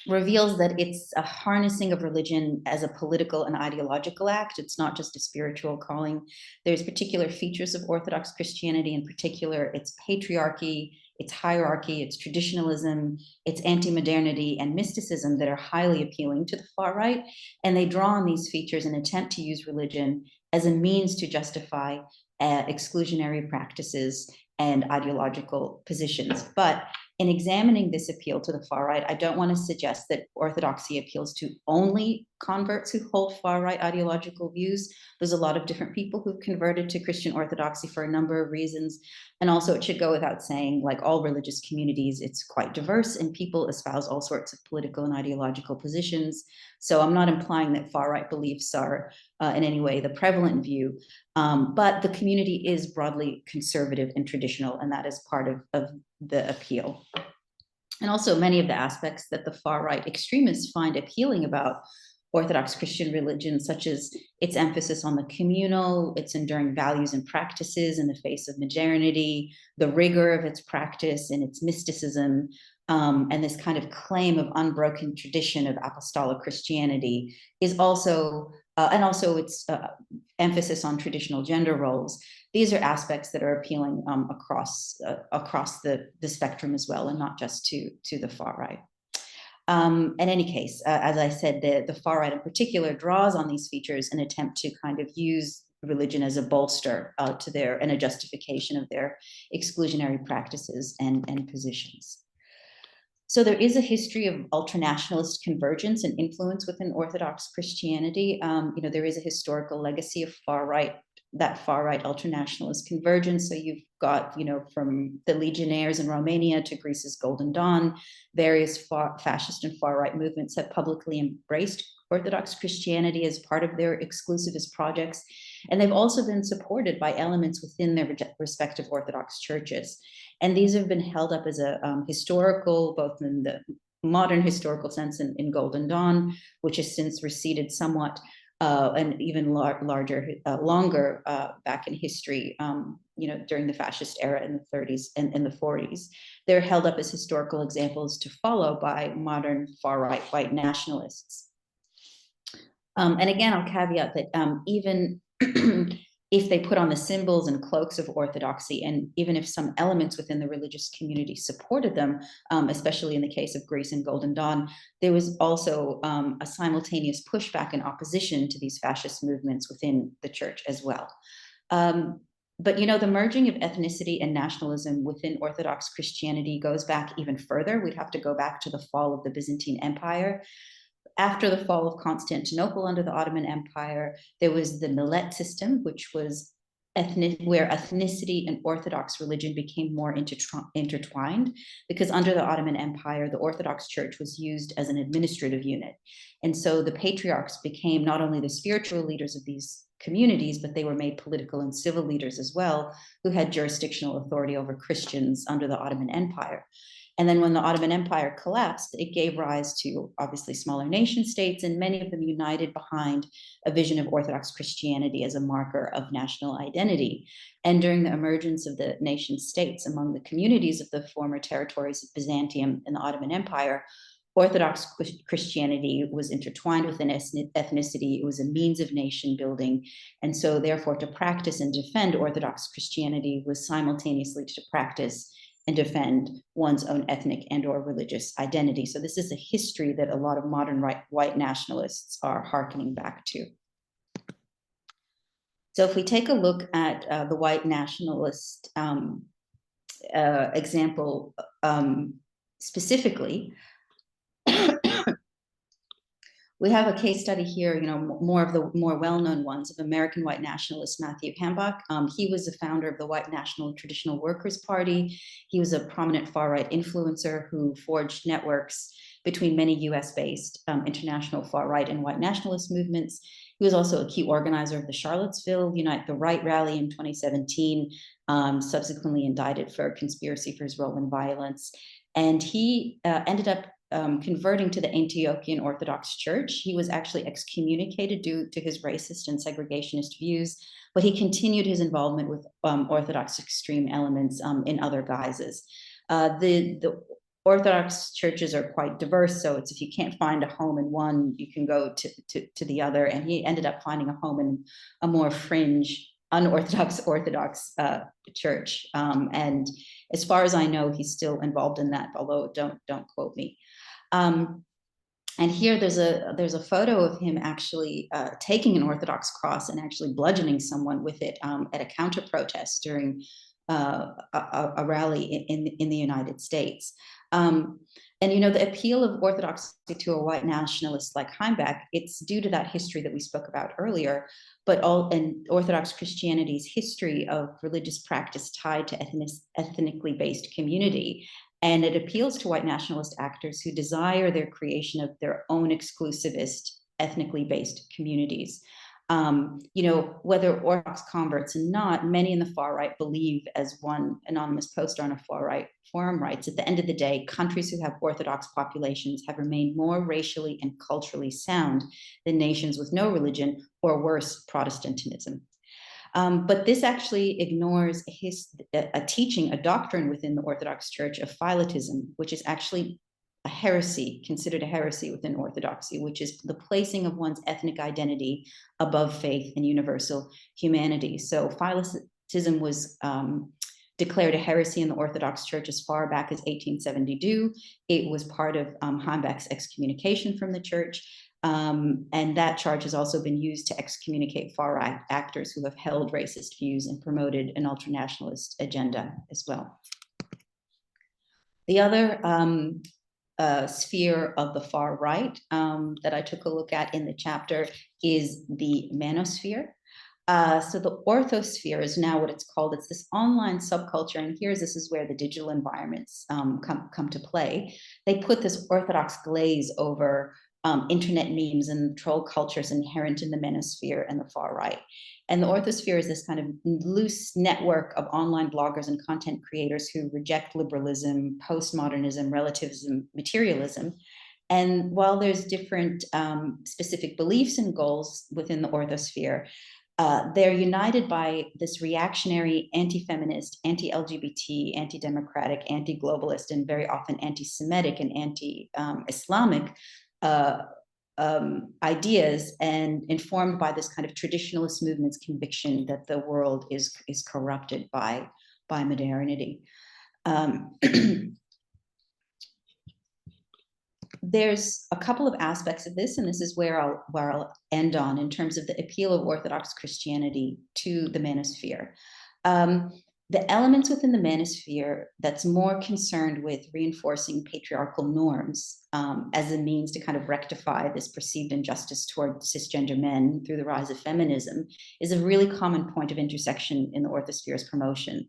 reveals that it's a harnessing of religion as a political and ideological act. It's not just a spiritual calling. There's particular features of Orthodox Christianity, in particular its patriarchy, its hierarchy, its traditionalism, its anti-modernity and mysticism that are highly appealing to the far right. And they draw on these features and attempt to use religion as a means to justify exclusionary practices and ideological positions. But in examining this appeal to the far right, I don't want to suggest that orthodoxy appeals to only converts who hold far right ideological views. There's a lot of different people who've converted to Christian orthodoxy for a number of reasons. And also it should go without saying, like all religious communities, it's quite diverse and people espouse all sorts of political and ideological positions. So I'm not implying that far right beliefs are in any way the prevalent view, but the community is broadly conservative and traditional, and that is part of the appeal. And also many of the aspects that the far right extremists find appealing about Orthodox Christian religion, such as its emphasis on the communal, its enduring values and practices in the face of modernity, the rigor of its practice and its mysticism, and this kind of claim of unbroken tradition of apostolic Christianity is also, and also its emphasis on traditional gender roles. These are aspects that are appealing across the spectrum as well, and not just to the far right. In any case, as I said, the far right in particular draws on these features in an attempt to kind of use religion as a bolster to their, and a justification of their exclusionary practices and positions. So there is a history of ultranationalist convergence and influence within Orthodox Christianity. There is a historical legacy of far right ultranationalist convergence. So you've got, from the legionnaires in Romania to Greece's Golden Dawn, various fascist and far right movements have publicly embraced Orthodox Christianity as part of their exclusivist projects. And they've also been supported by elements within their respective Orthodox churches. And these have been held up as a historical, both in the modern historical sense in Golden Dawn, which has since receded somewhat, and even longer back in history, during the fascist era in the 30s and in the 40s. They're held up as historical examples to follow by modern far-right white nationalists. And again, I'll caveat that even if they put on the symbols and cloaks of orthodoxy, and even if some elements within the religious community supported them, especially in the case of Greece and Golden Dawn, there was also a simultaneous pushback and opposition to these fascist movements within the church as well. But the merging of ethnicity and nationalism within Orthodox Christianity goes back even further. We'd have to go back to the fall of the Byzantine Empire. After the fall of Constantinople under the Ottoman Empire, there was the millet system, which was where ethnicity and Orthodox religion became more intertwined, because under the Ottoman Empire, the Orthodox Church was used as an administrative unit. And so the patriarchs became not only the spiritual leaders of these communities, but they were made political and civil leaders as well, who had jurisdictional authority over Christians under the Ottoman Empire. And then when the Ottoman Empire collapsed, it gave rise to obviously smaller nation states, and many of them united behind a vision of Orthodox Christianity as a marker of national identity. And during the emergence of the nation states among the communities of the former territories of Byzantium and the Ottoman Empire, Orthodox Christianity was intertwined with an ethnicity. It was a means of nation building. And so therefore, to practice and defend Orthodox Christianity was simultaneously to practice and defend one's own ethnic and or religious identity. So this is a history that a lot of modern white nationalists are hearkening back to. So if we take a look at the white nationalist example specifically, We have a case study here, more of the more well-known ones of American white nationalist Matthew Hambach. He was the founder of the White National Traditional Workers Party. He was a prominent far-right influencer who forged networks between many US-based international far-right and white nationalist movements. He was also a key organizer of the Charlottesville Unite the Right rally in 2017, subsequently indicted for conspiracy for his role in violence. And he ended up converting to the Antiochian Orthodox Church. He was actually excommunicated due to his racist and segregationist views, but he continued his involvement with Orthodox extreme elements in other guises. The Orthodox churches are quite diverse, so it's if you can't find a home in one, you can go to the other. And he ended up finding a home in a more fringe, unorthodox Orthodox church. And as far as I know, he's still involved in that, although don't quote me. And here there's a photo of him actually taking an Orthodox cross and actually bludgeoning someone with it at a counter protest during a rally in the United States. And the appeal of orthodoxy to a white nationalist like Hambach, it's due to that history that we spoke about earlier, but and Orthodox Christianity's history of religious practice tied to ethnically based community. And it appeals to white nationalist actors who desire their creation of their own exclusivist, ethnically based communities. Whether Orthodox converts or not, many in the far right believe, as one anonymous poster on a far right forum writes, at the end of the day, countries who have Orthodox populations have remained more racially and culturally sound than nations with no religion, or worse, Protestantism. But this actually ignores a teaching, a doctrine within the Orthodox Church of philitism, which is actually a heresy, considered a heresy within Orthodoxy, which is the placing of one's ethnic identity above faith and universal humanity. So philitism was declared a heresy in the Orthodox Church as far back as 1872. It was part of Hambach's excommunication from the church. And that charge has also been used to excommunicate far-right actors who have held racist views and promoted an ultranationalist agenda as well. The other sphere of the far right that I took a look at in the chapter is the manosphere. So the orthosphere is now what it's called. It's this online subculture, and this is where the digital environments come to play. They put this Orthodox glaze over internet memes and troll cultures inherent in the manosphere and the far right. And the orthosphere is this kind of loose network of online bloggers and content creators who reject liberalism, postmodernism, relativism, materialism. And while there's different specific beliefs and goals within the orthosphere, they're united by this reactionary, anti-feminist, anti-LGBT, anti-democratic, anti-globalist, and very often anti-Semitic and anti-Islamic ideas, and informed by this kind of traditionalist movement's conviction that the world is corrupted by modernity. There's a couple of aspects of this, and this is where I'll end on in terms of the appeal of Orthodox Christianity to the manosphere. The elements within the manosphere that's more concerned with reinforcing patriarchal norms as a means to kind of rectify this perceived injustice toward cisgender men through the rise of feminism is a really common point of intersection in the orthosphere's promotion.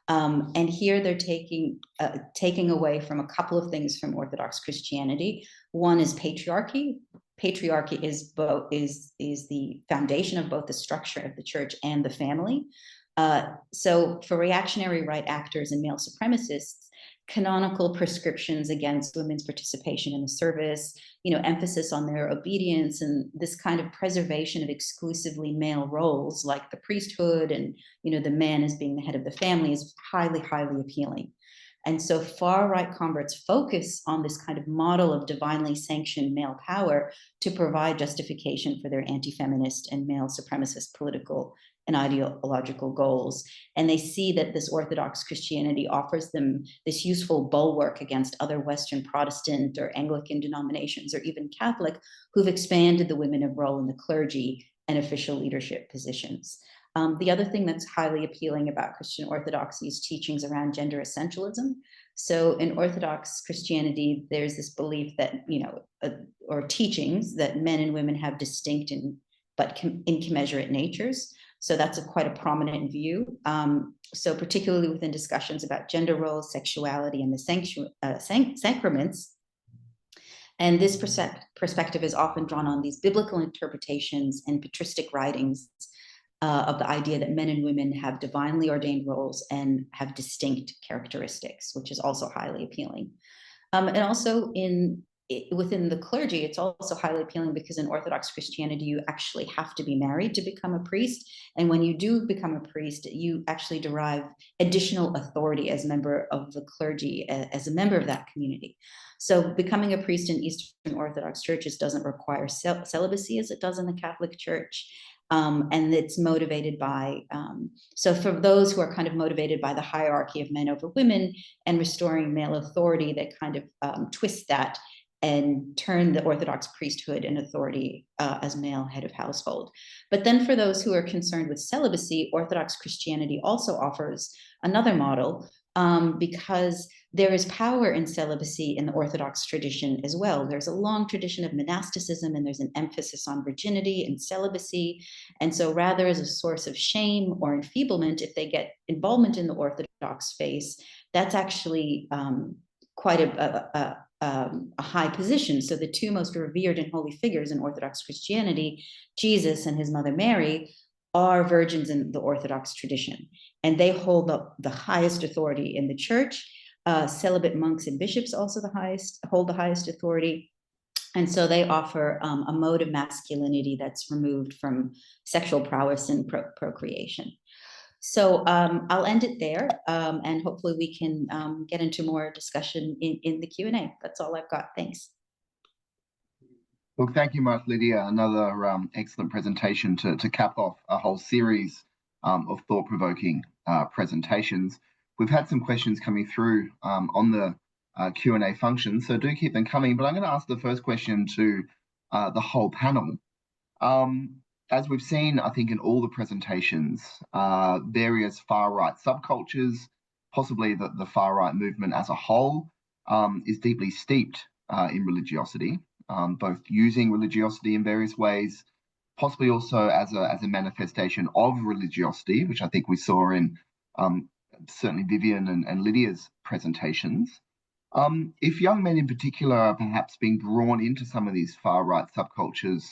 And here they're taking away from a couple of things from Orthodox Christianity. One is patriarchy. Patriarchy is the foundation of both the structure of the church and the family. So for reactionary right actors and male supremacists, canonical prescriptions against women's participation in the service, emphasis on their obedience, and this kind of preservation of exclusively male roles like the priesthood and, the man as being the head of the family is highly, highly appealing. And so far-right converts focus on this kind of model of divinely sanctioned male power to provide justification for their anti-feminist and male supremacist political and ideological goals. And they see that this Orthodox Christianity offers them this useful bulwark against other Western Protestant or Anglican denominations, or even Catholic, who've expanded the women of role in the clergy and official leadership positions. The other thing that's highly appealing about Christian Orthodoxy is teachings around gender essentialism. So in Orthodox Christianity, there's this belief that, or teachings that men and women have distinct but incommensurate natures. So that's quite a prominent view. So particularly within discussions about gender roles, sexuality, and the sacraments. And this perspective is often drawn on these biblical interpretations and patristic writings of the idea that men and women have divinely ordained roles and have distinct characteristics, which is also highly appealing. And also within the clergy, it's also highly appealing because in Orthodox Christianity, you actually have to be married to become a priest. And when you do become a priest, you actually derive additional authority as a member of the clergy, as a member of that community. So becoming a priest in Eastern Orthodox churches doesn't require celibacy as it does in the Catholic Church. And it's motivated by, so for those who are kind of motivated by the hierarchy of men over women and restoring male authority, that kind of twist that and turn the Orthodox priesthood and authority as male head of household. But then for those who are concerned with celibacy, Orthodox Christianity also offers another model because there is power in celibacy in the Orthodox tradition as well. There's a long tradition of monasticism, and there's an emphasis on virginity and celibacy. And so rather as a source of shame or enfeeblement, if they get involvement in the Orthodox faith, that's actually quite a high position. So the two most revered and holy figures in Orthodox Christianity, Jesus and his mother Mary, are virgins in the Orthodox tradition, and they hold the highest authority in the church. Celibate monks and bishops also hold the highest authority. And so they offer a mode of masculinity that's removed from sexual prowess and procreation. So I'll end it there, and hopefully we can get into more discussion in the Q&A. That's all I've got. Thanks. Well, thank you much, Lydia. Another excellent presentation to cap off a whole series of thought-provoking presentations. We've had some questions coming through on the Q&A function, so do keep them coming. But I'm going to ask the first question to the whole panel. As we've seen, I think in all the presentations, various far-right subcultures, possibly the far-right movement as a whole, is deeply steeped in religiosity, both using religiosity in various ways, possibly also as a manifestation of religiosity, which I think we saw in certainly Vivian and Lydia's presentations. If young men in particular are perhaps being drawn into some of these far-right subcultures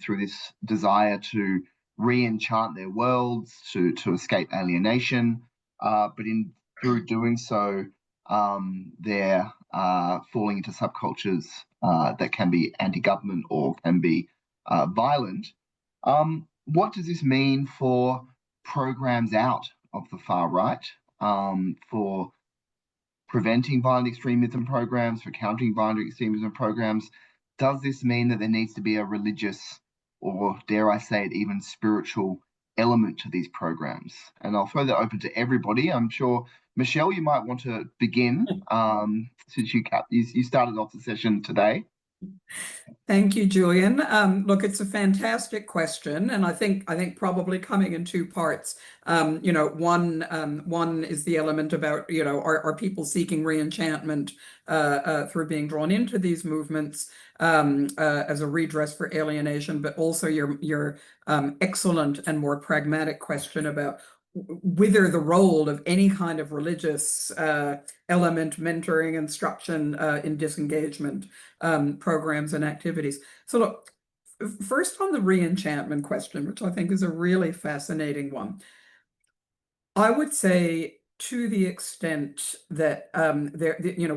through this desire to re-enchant their worlds, to escape alienation, but through doing so, they're falling into subcultures that can be anti-government or can be violent. What does this mean for programs out of the far right, for preventing violent extremism programs, for countering violent extremism programs? Does this mean that there needs to be a religious, or dare I say it, even spiritual element to these programs? And I'll throw that open to everybody. I'm sure, Michelle, you might want to begin since you started off the session today. Thank you, Julian. Look, it's a fantastic question, and I think probably coming in two parts. One is the element about are people seeking re-enchantment through being drawn into these movements as a redress for alienation, but also your excellent and more pragmatic question about whether the role of any kind of religious element, mentoring, instruction in disengagement programs and activities. So look, first on the re-enchantment question, which I think is a really fascinating one. I would say to the extent that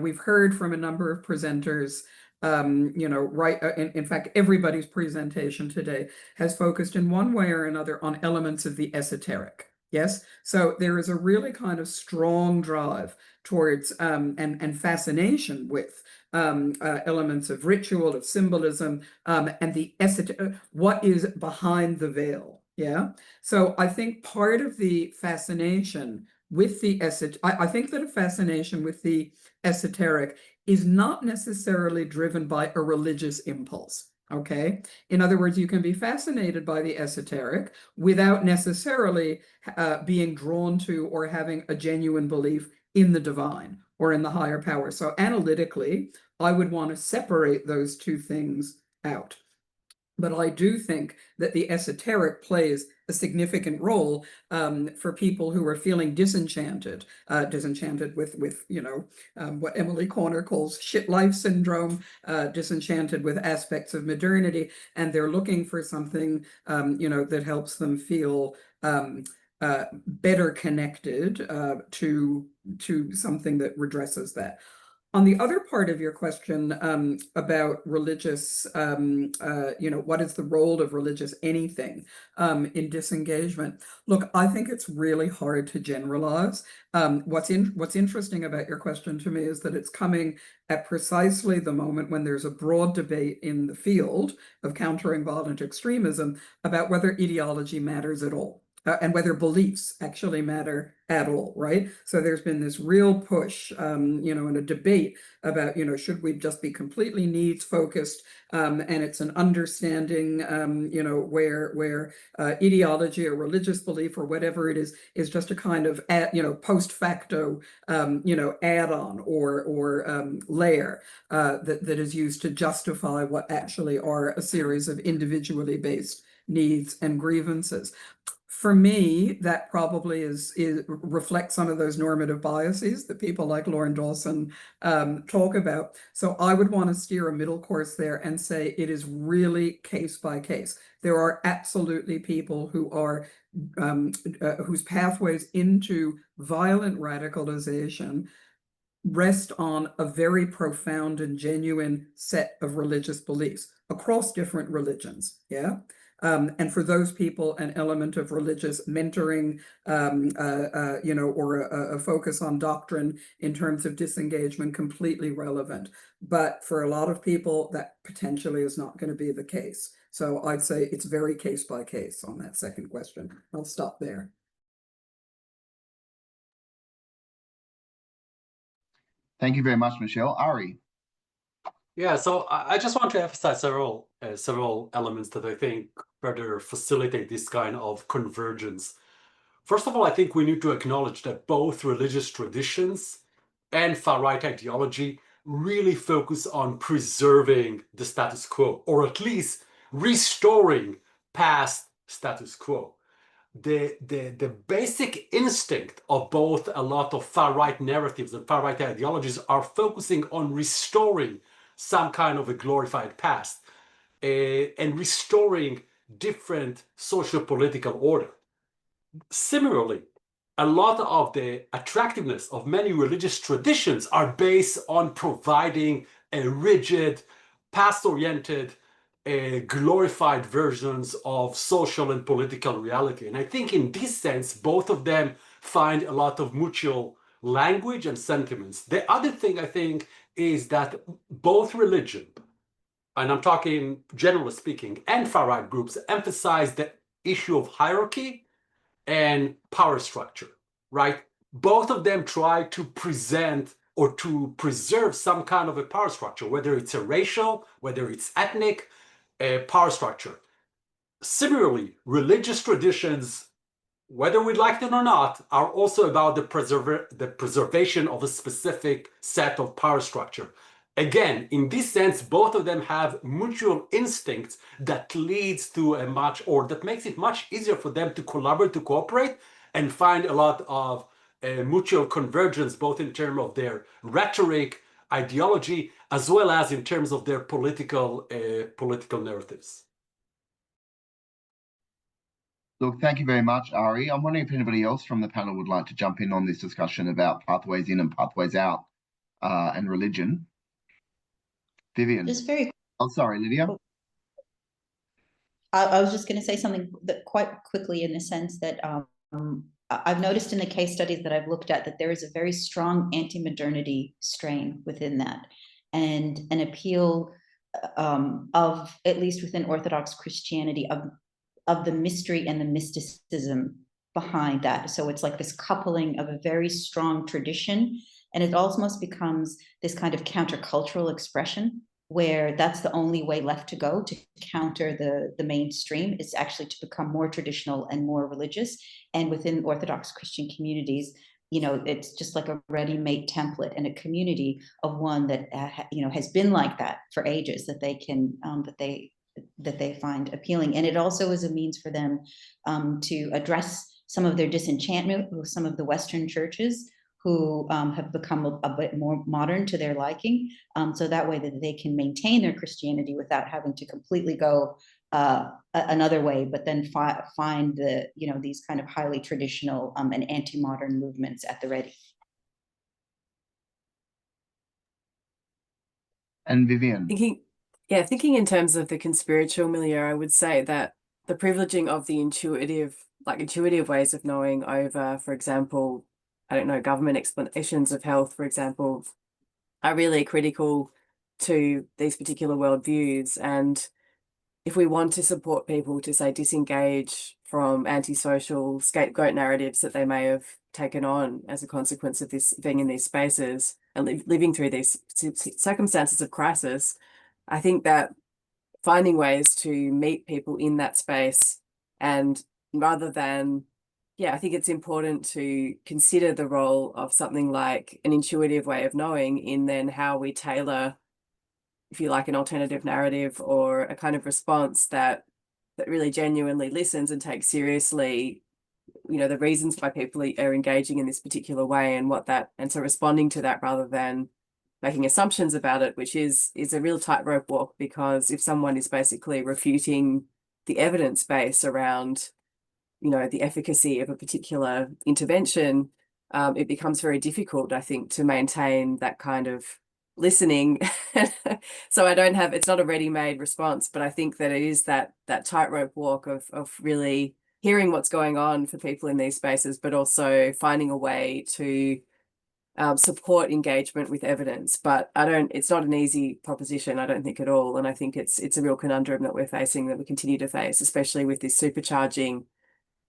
we've heard from a number of presenters, in fact, everybody's presentation today has focused in one way or another on elements of the esoteric. Yes, so there is a really kind of strong drive towards and fascination with elements of ritual, of symbolism, and the what is behind the veil. Yeah, so I think part of the fascination with the I think that a fascination with the esoteric is not necessarily driven by a religious impulse. Okay. In other words, you can be fascinated by the esoteric without necessarily being drawn to or having a genuine belief in the divine or in the higher power. So analytically, I would want to separate those two things out. But I do think that the esoteric plays a significant role for people who are feeling disenchanted with what Emily Corner calls shit life syndrome, disenchanted with aspects of modernity, and they're looking for something that helps them feel better connected to something that redresses that. On the other part of your question about religious, what is the role of religious anything in disengagement? Look, I think it's really hard to generalize. What's interesting about your question to me is that it's coming at precisely the moment when there's a broad debate in the field of countering violent extremism about whether ideology matters at all. And whether beliefs actually matter at all, right? So there's been this real push, and a debate about, should we just be completely needs focused? And it's an understanding, where ideology or religious belief or whatever it is just a kind of, post facto, add-on or layer that is used to justify what actually are a series of individually based needs and grievances. For me, that probably reflects some of those normative biases that people like Lauren Dawson talk about. So I would want to steer a middle course there and say it is really case by case. There are absolutely people who are whose pathways into violent radicalization rest on a very profound and genuine set of religious beliefs across different religions. Yeah. And for those people, an element of religious mentoring, or a focus on doctrine in terms of disengagement, completely relevant. But for a lot of people, that potentially is not going to be the case. So I'd say it's very case by case on that second question. I'll stop there. Thank you very much, Michelle. Arie. Yeah, so I just want to emphasize several elements that I think further facilitate this kind of convergence. First of all, I think we need to acknowledge that both religious traditions and far-right ideology really focus on preserving the status quo, or at least restoring past status quo. The basic instinct of both a lot of far-right narratives and far-right ideologies are focusing on restoring some kind of a glorified past and restoring different socio-political order. Similarly, a lot of the attractiveness of many religious traditions are based on providing a rigid, past-oriented, glorified versions of social and political reality. And I think in this sense, both of them find a lot of mutual language and sentiments. The other thing I think is that both religion, and I'm talking generally speaking, and far-right groups emphasize the issue of hierarchy and power structure, right? Both of them try to present or to preserve some kind of a power structure, whether it's a racial, whether it's ethnic power structure. Similarly, religious traditions, whether we like it or not, are also about the preservation of a specific set of power structure. Again, in this sense, both of them have mutual instincts that leads to that makes it much easier for them to collaborate, to cooperate, and find a lot of mutual convergence, both in terms of their rhetoric, ideology, as well as in terms of their political narratives. Look, thank you very much, Arie. I'm wondering if anybody else from the panel would like to jump in on this discussion about pathways in and pathways out and religion. Vivian. Just very. Oh, sorry, Lydia. I was just going to say something that quite quickly, in the sense that I've noticed in the case studies that I've looked at that there is a very strong anti-modernity strain within that, and an appeal of, at least within Orthodox Christianity, of the mystery and the mysticism behind that. So it's like this coupling of a very strong tradition, and it almost becomes this kind of countercultural expression where that's the only way left to go to counter the mainstream, is actually to become more traditional and more religious. And within Orthodox Christian communities, it's just like a ready-made template and a community of one that has been like that for ages, that they can that they find appealing. And it also is a means for them to address some of their disenchantment with some of the Western churches who have become a bit more modern to their liking, so that way that they can maintain their Christianity without having to completely go another way, but then find these kind of highly traditional and anti-modern movements at the ready. And Vivian. Thinking in terms of the conspiritual milieu, I would say that the privileging of the intuitive ways of knowing over, for example, I don't know, government explanations of health, for example, are really critical to these particular worldviews. And if we want to support people to, say, disengage from antisocial scapegoat narratives that they may have taken on as a consequence of this being in these spaces and living through these circumstances of crisis, I think that finding ways to meet people in that space, and rather than, I think it's important to consider the role of something like an intuitive way of knowing in then how we tailor, if you like, an alternative narrative or a kind of response that really genuinely listens and takes seriously, the reasons why people are engaging in this particular way and so responding to that rather than making assumptions about it, which is a real tightrope walk, because if someone is basically refuting the evidence base around, the efficacy of a particular intervention, it becomes very difficult, I think, to maintain that kind of listening. So it's not a ready-made response, but I think that it is that tightrope walk of really hearing what's going on for people in these spaces, but also finding a way to support engagement with evidence. But it's not an easy proposition, I don't think, at all. And I think it's a real conundrum that we're facing, that we continue to face, especially with this supercharging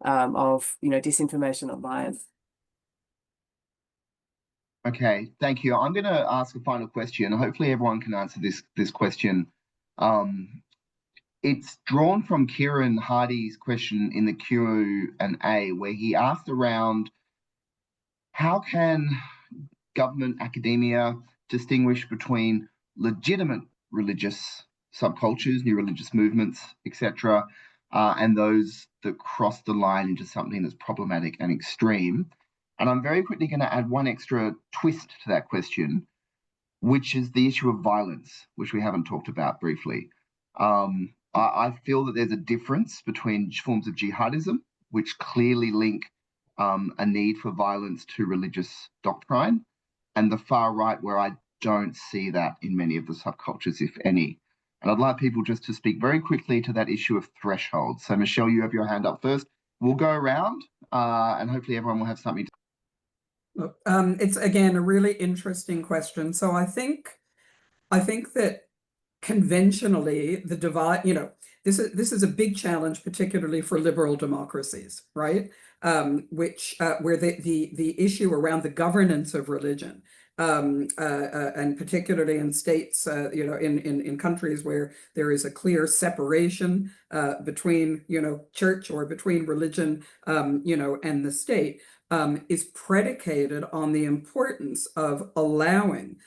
of disinformation online. Okay, thank you. I'm going to ask a final question. Hopefully everyone can answer this question. It's drawn from Kieran Hardy's question in the Q&A, where he asked around how can government, academia distinguish between legitimate religious subcultures, new religious movements, etc., and those that cross the line into something that's problematic and extreme. And I'm very quickly going to add one extra twist to that question, which is the issue of violence, which we haven't talked about briefly. I feel that there's a difference between forms of jihadism, which clearly link a need for violence to religious doctrine, and the far right, where I don't see that in many of the subcultures, if any. And I'd like people just to speak very quickly to that issue of threshold. So, Michelle, you have your hand up first. We'll go around, and hopefully everyone will have something to it's, again, a really interesting question. So I think that conventionally the divide, this is a big challenge, particularly for liberal democracies, right? Which where the issue around the governance of religion, and particularly in states, in countries where there is a clear separation between, church or between religion, and the state, is predicated on the importance of allowing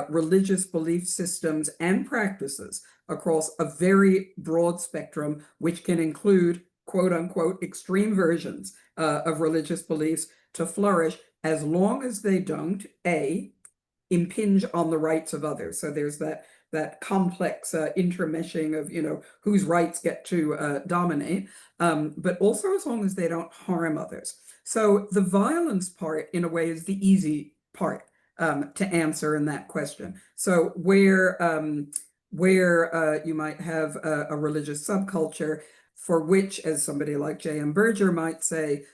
religious belief systems and practices across a very broad spectrum, which can include, quote unquote, extreme versions of religious beliefs to flourish, as long as they don't, impinge on the rights of others. So there's that complex intermeshing of, whose rights get to dominate, but also as long as they don't harm others. So the violence part, in a way, is the easy part to answer in that question. So where you might have a religious subculture for which, as somebody like J.M. Berger might say,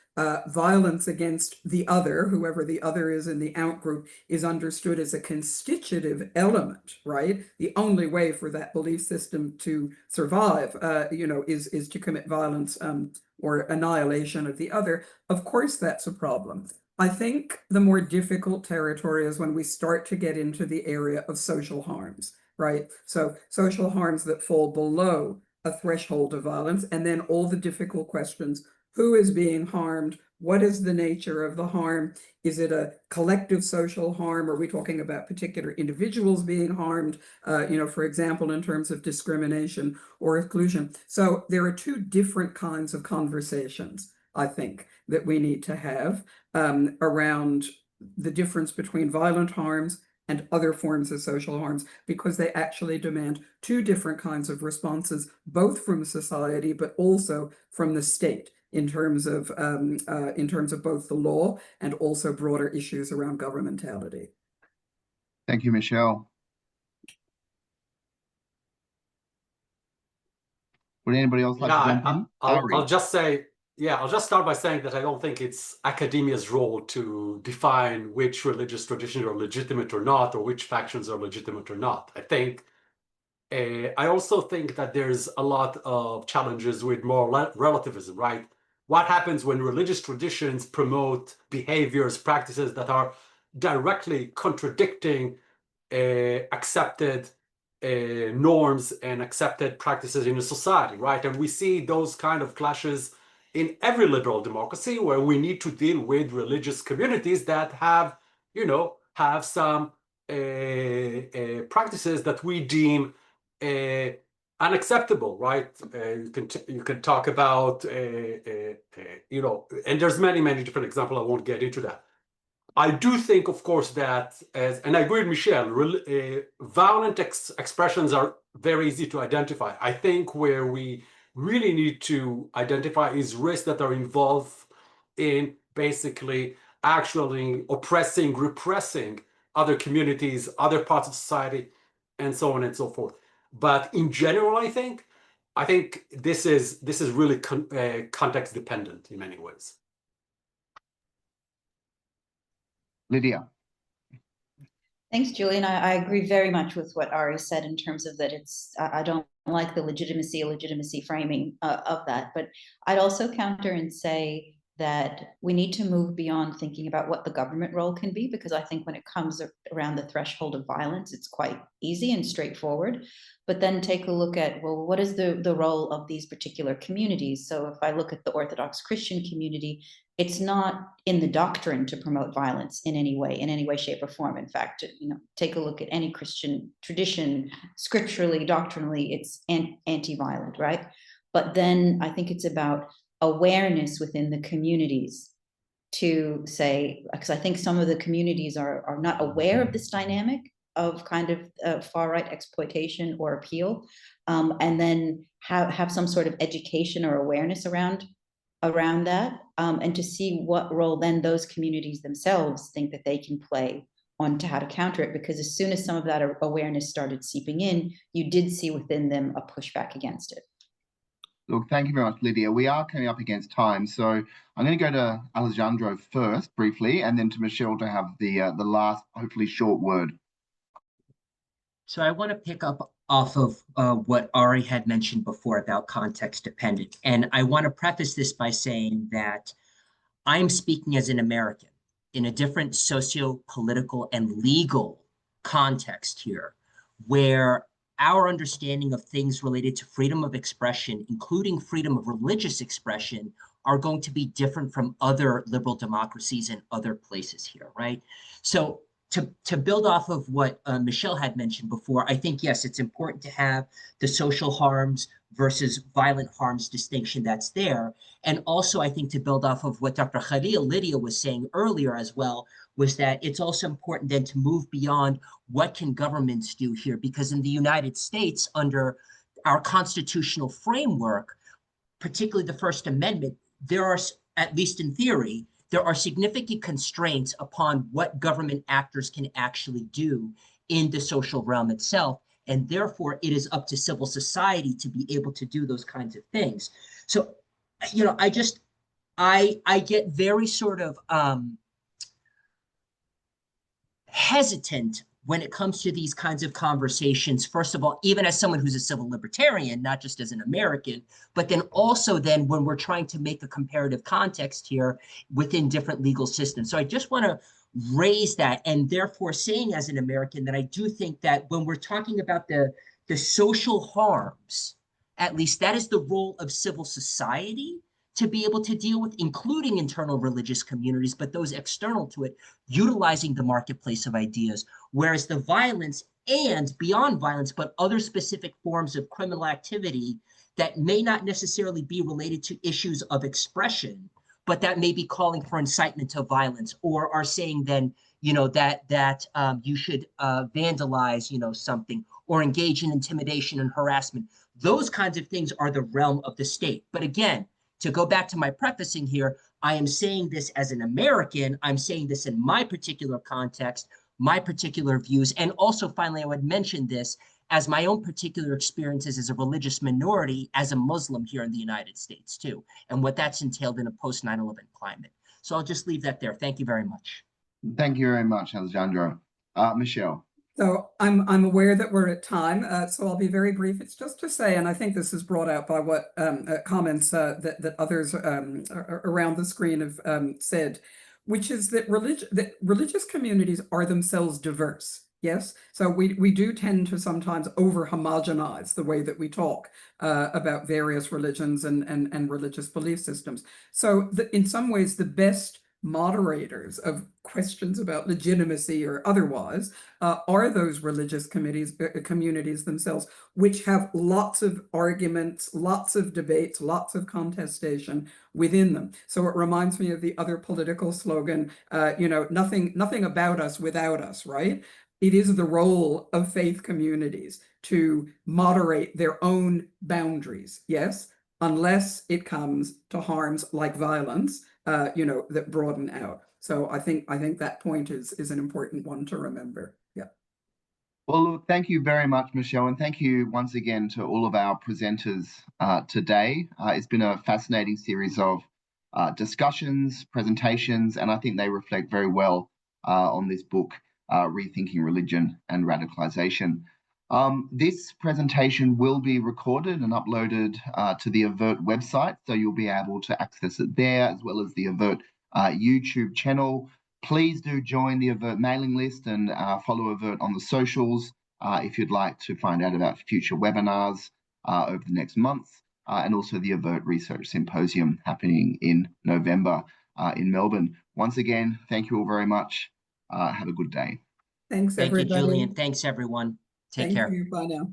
violence against the other, whoever the other is in the outgroup, is understood as a constitutive element, right? The only way for that belief system to survive, is to commit violence or annihilation of the other. Of course, that's a problem. I think the more difficult territory is when we start to get into the area of social harms, right? So social harms that fall below a threshold of violence, and then all the difficult questions: who is being harmed? What is the nature of the harm? Is it a collective social harm? Are we talking about particular individuals being harmed, for example, in terms of discrimination or exclusion? So there are two different kinds of conversations, I think, that we need to have around the difference between violent harms and other forms of social harms, because they actually demand two different kinds of responses, both from society, but also from the state, in terms of both the law and also broader issues around governmentality. Thank you, Michelle. Would anybody else like to jump in? I'll just say, I'll just start by saying that I don't think it's academia's role to define which religious traditions are legitimate or not, or which factions are legitimate or not. I also think that there's a lot of challenges with moral relativism, right? What happens when religious traditions promote behaviors, practices that are directly contradicting accepted norms and accepted practices in a society, right? And we see those kind of clashes in every liberal democracy, where we need to deal with religious communities that have some practices that we deem unacceptable, right? You can talk about and there's many different examples. I won't get into that. I do think, of course, that and I agree with Michelle, violent expressions are very easy to identify. I think where we really need to identify is risks that are involved in basically actually oppressing, repressing other communities, other parts of society, and so on and so forth. But in general, I think this is really context dependent in many ways. Lydia. Thanks, Julian. I agree very much with what Arie said in terms of that I don't like the legitimacy framing of that, but I'd also counter and say that we need to move beyond thinking about what the government role can be, because I think when it comes around the threshold of violence, it's quite easy and straightforward. But then take a look at, well, what is the role of these particular communities? So if I look at the Orthodox Christian community, it's not in the doctrine to promote violence in any way, shape, or form. In fact, take a look at any Christian tradition, scripturally, doctrinally, it's anti-violent, right? But then I think it's about awareness within the communities to say, because I think some of the communities are not aware of this dynamic of kind of far-right exploitation or appeal, and then have some sort of education or awareness around that, and to see what role then those communities themselves think that they can play on to how to counter it. Because as soon as some of that awareness started seeping in, you did see within them a pushback against it. Look, thank you very much, Lydia. We are coming up against time, so I'm going to go to Alejandro first, briefly, and then to Michelle to have the last, hopefully short word. So I want to pick up off of what Arie had mentioned before about context dependent. And I want to preface this by saying that I'm speaking as an American in a different socio-political and legal context here, where our understanding of things related to freedom of expression, including freedom of religious expression, are going to be different from other liberal democracies and other places here, right? So to build off of what Michelle had mentioned before, I think, yes, it's important to have the social harms versus violent harms distinction that's there. And also, I think to build off of what Dr. Lydia was saying earlier as well, was that it's also important then to move beyond what can governments do here, because in the United States, under our constitutional framework, particularly the First Amendment, there are, at least in theory, there are significant constraints upon what government actors can actually do in the social realm itself. And therefore, it is up to civil society to be able to do those kinds of things. So, I get very sort of hesitant when it comes to these kinds of conversations, first of all, even as someone who's a civil libertarian, not just as an American, but then also then when we're trying to make a comparative context here within different legal systems. So I just want to raise that, and therefore saying as an American that I do think that when we're talking about the social harms, at least that is the role of civil society to be able to deal with, including internal religious communities, but those external to it, utilizing the marketplace of ideas. Whereas the violence and beyond violence, but other specific forms of criminal activity that may not necessarily be related to issues of expression, but that may be calling for incitement to violence, or are saying then, you know, that you should vandalize, you know, something, or engage in intimidation and harassment. Those kinds of things are the realm of the state. But again, to go back to my prefacing here, I am saying this as an American. I'm saying this in my particular context, my particular views. And also, finally, I would mention this as my own particular experiences as a religious minority, as a Muslim here in the United States, too, and what that's entailed in a post 9/11 climate. So I'll just leave that there. Thank you very much. Thank you very much, Alejandro. Michelle. So I'm aware that we're at time, so I'll be very brief. It's just to say, and I think this is brought out by what comments that others around the screen have said, which is that religious communities are themselves diverse. Yes, so we do tend to sometimes over homogenize the way that we talk about various religions and religious belief systems. So in some ways, the best moderators of questions about legitimacy or otherwise are those religious communities themselves, which have lots of arguments, lots of debates, lots of contestation within them. So it reminds me of the other political slogan, you know, nothing about us without us, right? It is the role of faith communities to moderate their own boundaries, yes, unless it comes to harms like violence, you know, that broaden out. So I think that point is an important one to remember. Yeah. Well, look, thank you very much, Michelle, and thank you once again to all of our presenters today. It's been a fascinating series of discussions, presentations, and I think they reflect very well on this book, Rethinking Religion and Radicalization. This presentation will be recorded and uploaded to the Avert website, so you'll be able to access it there, as well as the Avert YouTube channel. Please do join the Avert mailing list and follow Avert on the socials if you'd like to find out about future webinars over the next month, and also the Avert Research Symposium happening in November in Melbourne. Once again, thank you all very much. Have a good day. Thanks, Thank everybody. you, Julian. Thanks, everyone. Take care. Thank you. Bye now.